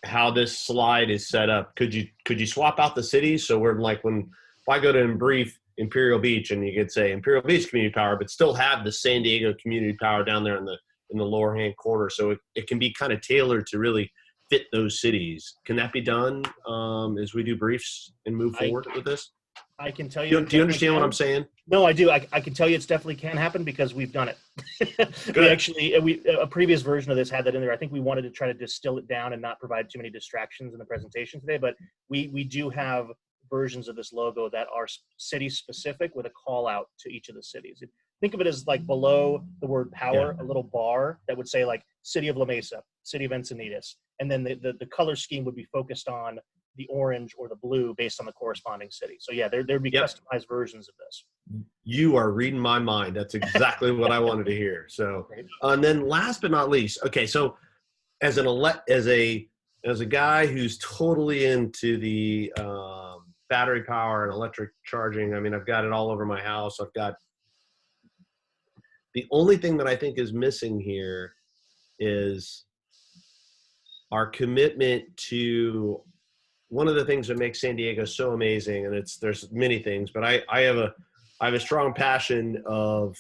how this slide is set up? Could you swap out the cities? So we're like, if I go to brief Imperial Beach, and you could say Imperial Beach Community Power, but still have the San Diego Community Power down there in the lower hand corner, so it can be kind of tailored to really fit those cities. Can that be done as we do briefs and move forward with this? I can tell you. Do you understand what I'm saying? No, I do. I can tell you it's definitely can happen because we've done it. A previous version of this had that in there. I think we wanted to try to distill it down and not provide too many distractions in the presentation today, but we do have versions of this logo that are city specific with a call out to each of the cities. Think of it as like below the word power, a little bar that would say like City of La Mesa, City of Encinitas. And then the color scheme would be focused on the orange or the blue based on the corresponding city. So yeah, there'd be customized versions of this. You are reading my mind. That's exactly what I wanted to hear. So, and then last but not least, okay, so as a guy who's totally into the battery power and electric charging, I mean, I've got it all over my house. The only thing that I think is missing here is our commitment to one of the things that makes San Diego so amazing, and there's many things, but I have a strong passion of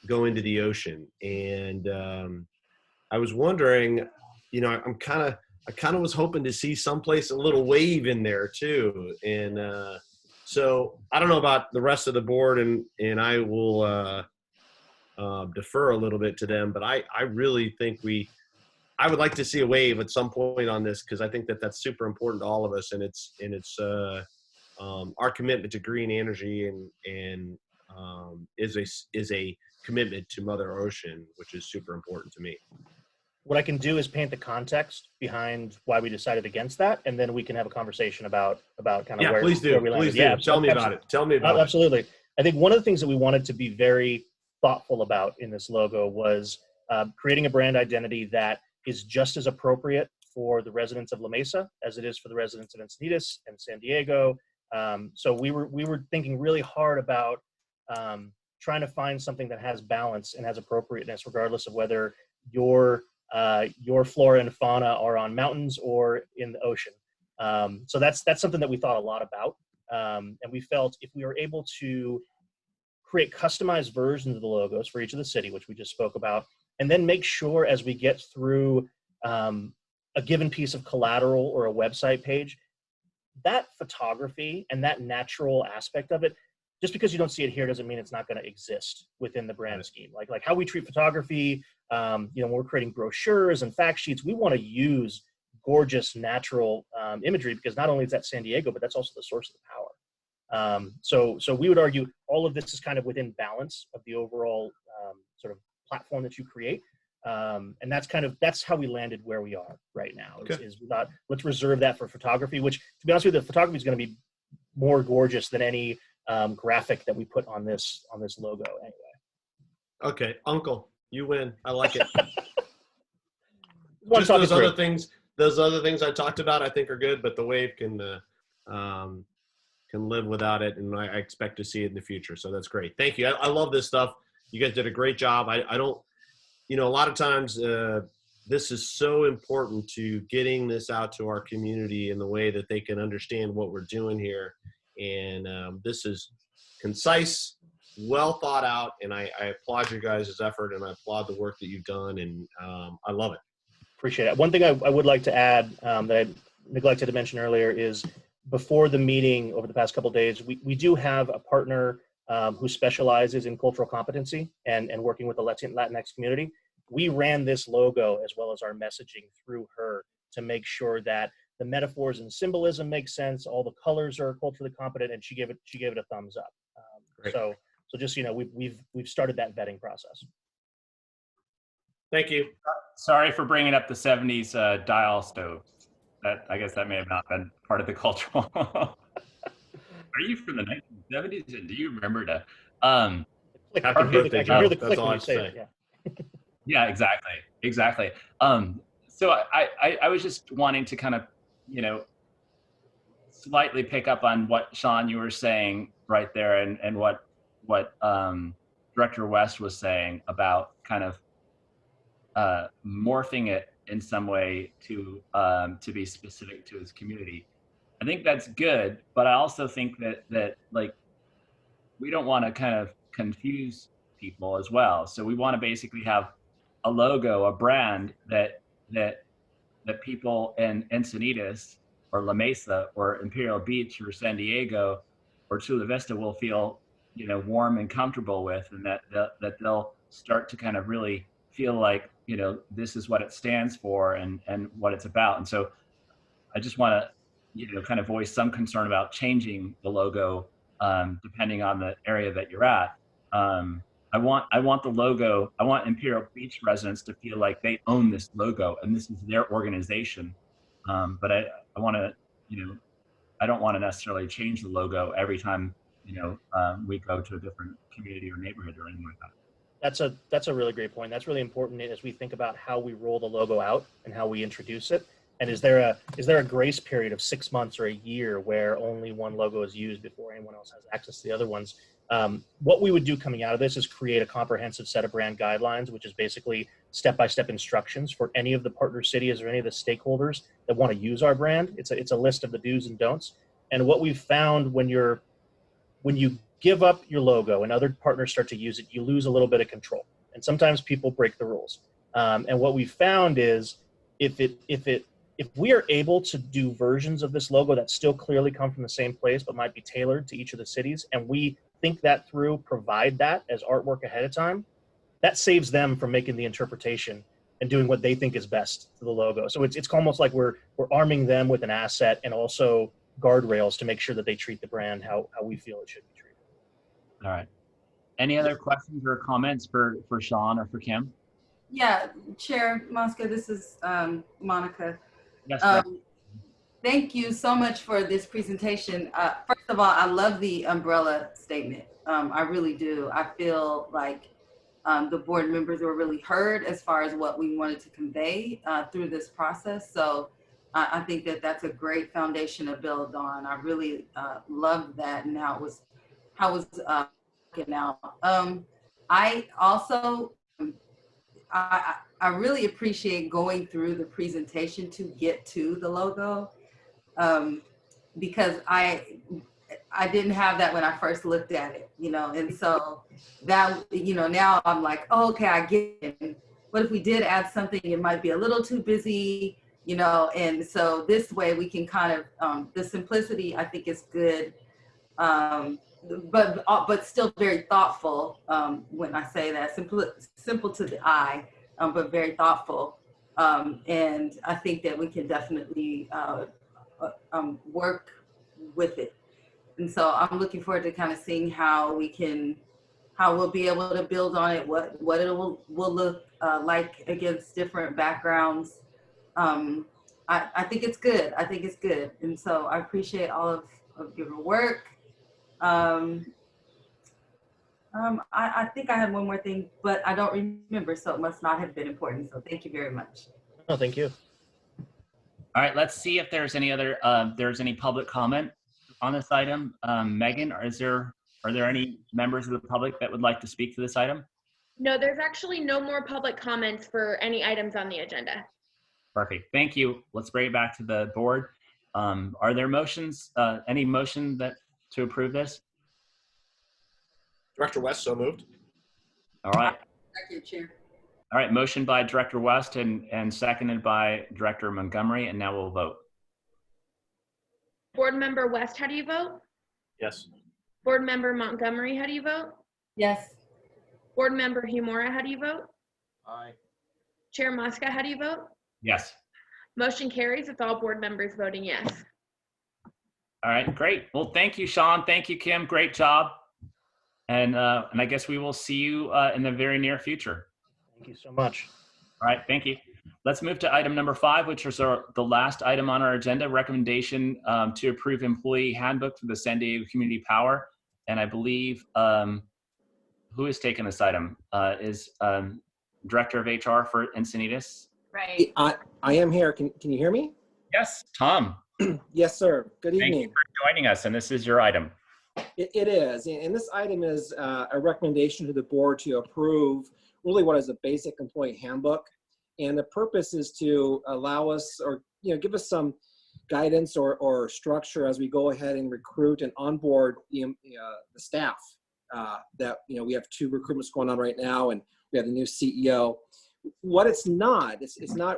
going to the ocean, and I was wondering, you know, I kind of was hoping to see someplace a little wave in there too, and so I don't know about the rest of the board, and I will defer a little bit to them, but I really think I would like to see a wave at some point on this, because I think that that's super important to all of us, and it's our commitment to green energy and is a commitment to Mother Ocean, which is super important to me. What I can do is paint the context behind why we decided against that, and then we can have a conversation about kind of where please do. where we landed. Please do. Tell me about it. Tell me about it. Absolutely. I think one of the things that we wanted to be very thoughtful about in this logo was creating a brand identity that is just as appropriate for the residents of La Mesa as it is for the residents of Encinitas and San Diego. So we were thinking really hard about trying to find something that has balance and has appropriateness, regardless of whether your flora and fauna are on mountains or in the ocean. So that's something that we thought a lot about, and we felt if we were able to create customized versions of the logos for each of the city, which we just spoke about, and then make sure as we get through a given piece of collateral or a website page, that photography and that natural aspect of it, just because you don't see it here doesn't mean it's not going to exist within the brand scheme. Like how we treat photography, when we're creating brochures and fact sheets, we want to use gorgeous natural imagery, because not only is that San Diego, but that's also the source of the power. So we would argue all of this is kind of within balance of the overall sort of platform that you create. And that's how we landed where we are right now. Is we thought, let's reserve that for photography, which, to be honest with you, the photography is going to be more gorgeous than any graphic that we put on this logo anyway. Okay, Uncle, you win. I like it. Just those other things I talked about, I think are good, but the wave can live without it, and I expect to see it in the future. So that's great. Thank you. I love this stuff. You guys did a great job. I don't, a lot of times this is so important to getting this out to our community in the way that they can understand what we're doing here. And this is concise, well thought out, and I applaud you guys' effort, and I applaud the work that you've done, and I love it. Appreciate it. One thing I would like to add that I neglected to mention earlier is, before the meeting over the past couple of days, we do have a partner who specializes in cultural competency and working with the Latinx community. We ran this logo as well as our messaging through her to make sure that the metaphors and symbolism make sense, all the colors are culturally competent, and she gave it a thumbs up. So just we've started that vetting process. Thank you. Sorry for bringing up the 70s dial stove. I guess that may have not been part of the cultural. Are you from the 1970s? And do you remember to? I can hear the click when you say it. Yeah. Yeah, exactly. So I was just wanting to kind of, slightly pick up on what Sean you were saying right there, and what Director West was saying about kind of morphing it in some way to be specific to his community. I think that's good, but I also think that like we don't want to kind of confuse people as well. So we want to basically have a logo, a brand that people in Encinitas or La Mesa or Imperial Beach or San Diego or Chula Vista will feel, warm and comfortable with, and that they'll start to kind of really feel like, this is what it stands for and what it's about. And so I just want to, kind of voice some concern about changing the logo depending on the area that you're at. I I want the logo. I want Imperial Beach residents to feel like they own this logo and this is their organization. But I want to, I don't want to necessarily change the logo every time, we go to a different community or neighborhood or anything like that. That's a really great point. That's really important as we think about how we roll the logo out and how we introduce it. And is there a grace period of 6 months or a year where only one logo is used before anyone else has access to the other ones? What we would do coming out of this is create a comprehensive set of brand guidelines, which is basically step-by-step instructions for any of the partner cities or any of the stakeholders that want to use our brand. It's a list of the do's and don'ts. And what we've found when you give up your logo and other partners start to use it, you lose a little bit of control. And sometimes people break the rules. And what we found is if we are able to do versions of this logo that still clearly come from the same place but might be tailored to each of the cities, and we think that through, provide that as artwork ahead of time, that saves them from making the interpretation and doing what they think is best to the logo. So it's almost like we're arming them with an asset and also guardrails to make sure that they treat the brand how we feel it should be treated. All right. Any other questions or comments for Sean or for Kim? Yeah, Chair Mosca, this is Monica. Yes, thank you so much for this presentation. First of all, I love the umbrella statement. I really do. I feel like the board members were really heard as far as what we wanted to convey through this process. So I think that that's a great foundation to build on. I really love that and how it was working out. I also, I really appreciate going through the presentation to get to the logo because I didn't have that when I first looked at it, and so that, now I'm like, oh, okay, I get it. What if we did add something, it might be a little too busy, and so this way we can kind of, the simplicity I think is good, but still very thoughtful when I say that, simple to the eye, but very thoughtful. And I think that we can definitely work with it. And so I'm looking forward to kind of seeing how we'll be able to build on it, what it will look like against different backgrounds. I think it's good. I think it's good. And so I appreciate all of your work. I think I had one more thing, but I don't remember, so it must not have been important. So thank you very much. Oh, thank you. All right, let's see if there's any other there's any public comment on this item. Megan, are there any members of the public that would like to speak to this item? No, there's actually no more public comments for any items on the agenda. Perfect. Thank you. Let's bring it back to the board. Are there motions? Any motion to approve this? Director West, so moved. All right. Thank you, Chair. All right. Motion by Director West and seconded by Director Montgomery, and now we'll vote. Board Member West, how do you vote? Yes. Board Member Montgomery, how do you vote? Yes. Board Member Humora, how do you vote? Aye. Chair Mosca, how do you vote? Yes. Motion carries with all board members voting yes. All right, great. Well, thank you, Sean. Thank you, Kim. Great job. And I guess we will see you in the very near future. Thank you so much. All right, thank you. Let's move to item number 5, which is the last item on our agenda, recommendation to approve employee handbook for the San Diego Community Power. And I believe who has taken this item is Director of HR for Encinitas. Right. I am here. Can you hear me? Yes, Tom. Yes, sir. Good evening. Thank you for joining us, and this is your item. It is, and this item is a recommendation to the board to approve really what is a basic employee handbook. And the purpose is to allow us, or give us some guidance or structure as we go ahead and recruit and onboard the staff. That we have 2 recruitments going on right now, and we have the new CEO. What it's not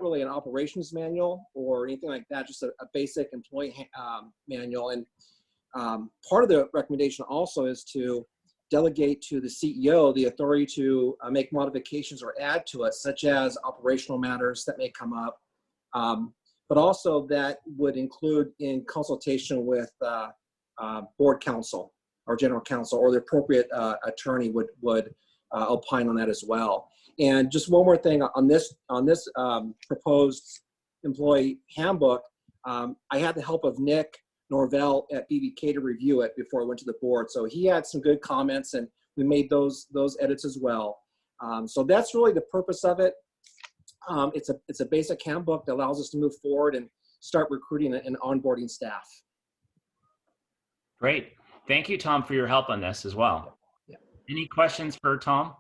really an operations manual or anything like that, just a basic employee manual. And part of the recommendation also is to delegate to the CEO the authority to make modifications or add to it, such as operational matters that may come up. But also that would include in consultation with board counsel or general counsel, or the appropriate attorney would opine on that as well. And just one more thing on this proposed employee handbook. I had the help of Nick Norvell at BBK to review it before it went to the board. So he had some good comments, and we made those edits as well. So that's really the purpose of it. It's a basic handbook that allows us to move forward and start recruiting and onboarding staff. Great. Thank you, Tom, for your help on this as well. Yeah. Any questions for Tom?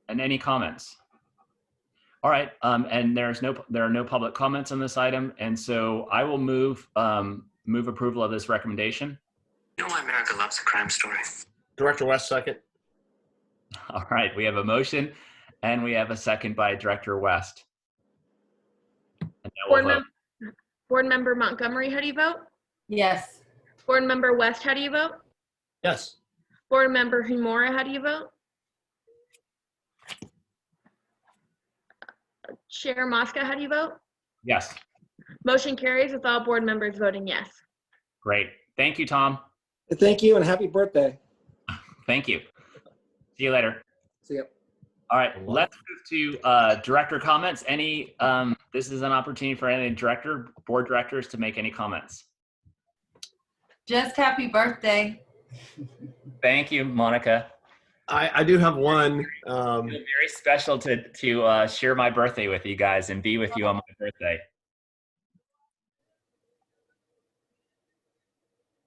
And any comments? All right, and there are no public comments on this item, and so I will move approval of this recommendation. You know why America loves a crime story? Director West, second. All right, we have a motion, and we have a second by Director West. And now we'll vote. Board Member Montgomery, how do you vote? Yes. Board Member West, how do you vote? Yes. Board Member Humora, how do you vote? Chair Mosca, how do you vote? Yes. Motion carries with all board members voting yes. Great. Thank you, Tom. Thank you, and happy birthday. Thank you. See you later. See you. All right, let's move to director comments. This is an opportunity for any board directors to make any comments. Just happy birthday. Thank you, Monica. I do have one. It's very special to share my birthday with you guys and be with you on my birthday.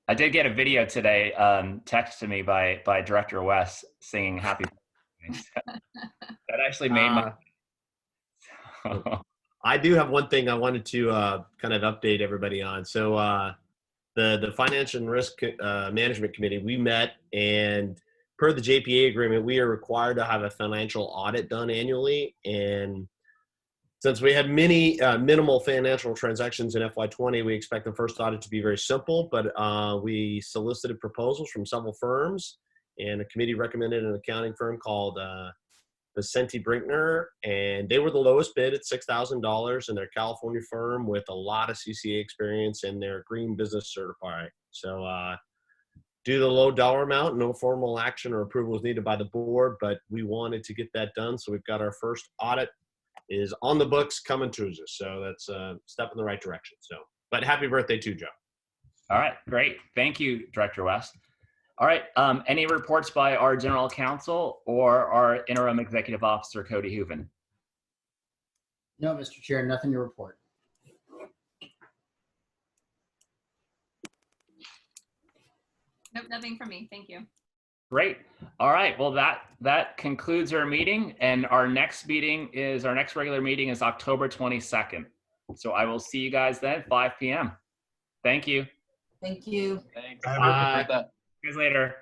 I did get a video today texted to me by Director West singing Happy Birthday. That actually made my... I do have one thing I wanted to kind of update everybody on. So the Financial and Risk Management Committee, we met, and per the JPA agreement, we are required to have a financial audit done annually. And since we had many minimal financial transactions in FY20, we expect the first audit to be very simple, but we solicited proposals from several firms, and the committee recommended an accounting firm called Vicente Brinkner, and they were the lowest bid at $6,000, and they're a California firm with a lot of CCA experience, and they're Green Business Certified. So due to the low dollar amount, no formal action or approval is needed by the board, but we wanted to get that done. So we've got our first audit is on the books coming to us. So that's a step in the right direction. So, but happy birthday to Joe. All right, great. Thank you, Director West. All right, any reports by our General Counsel or our Interim Executive Officer, Cody Hooven? No, Mr. Chair, nothing to report. Nope, nothing from me. Thank you. Great. All right. Well, that concludes our meeting, and our next regular meeting is October 22nd. So I will see you guys then, 5 p.m. Thank you. Thank you. Thanks. Bye. See you guys later.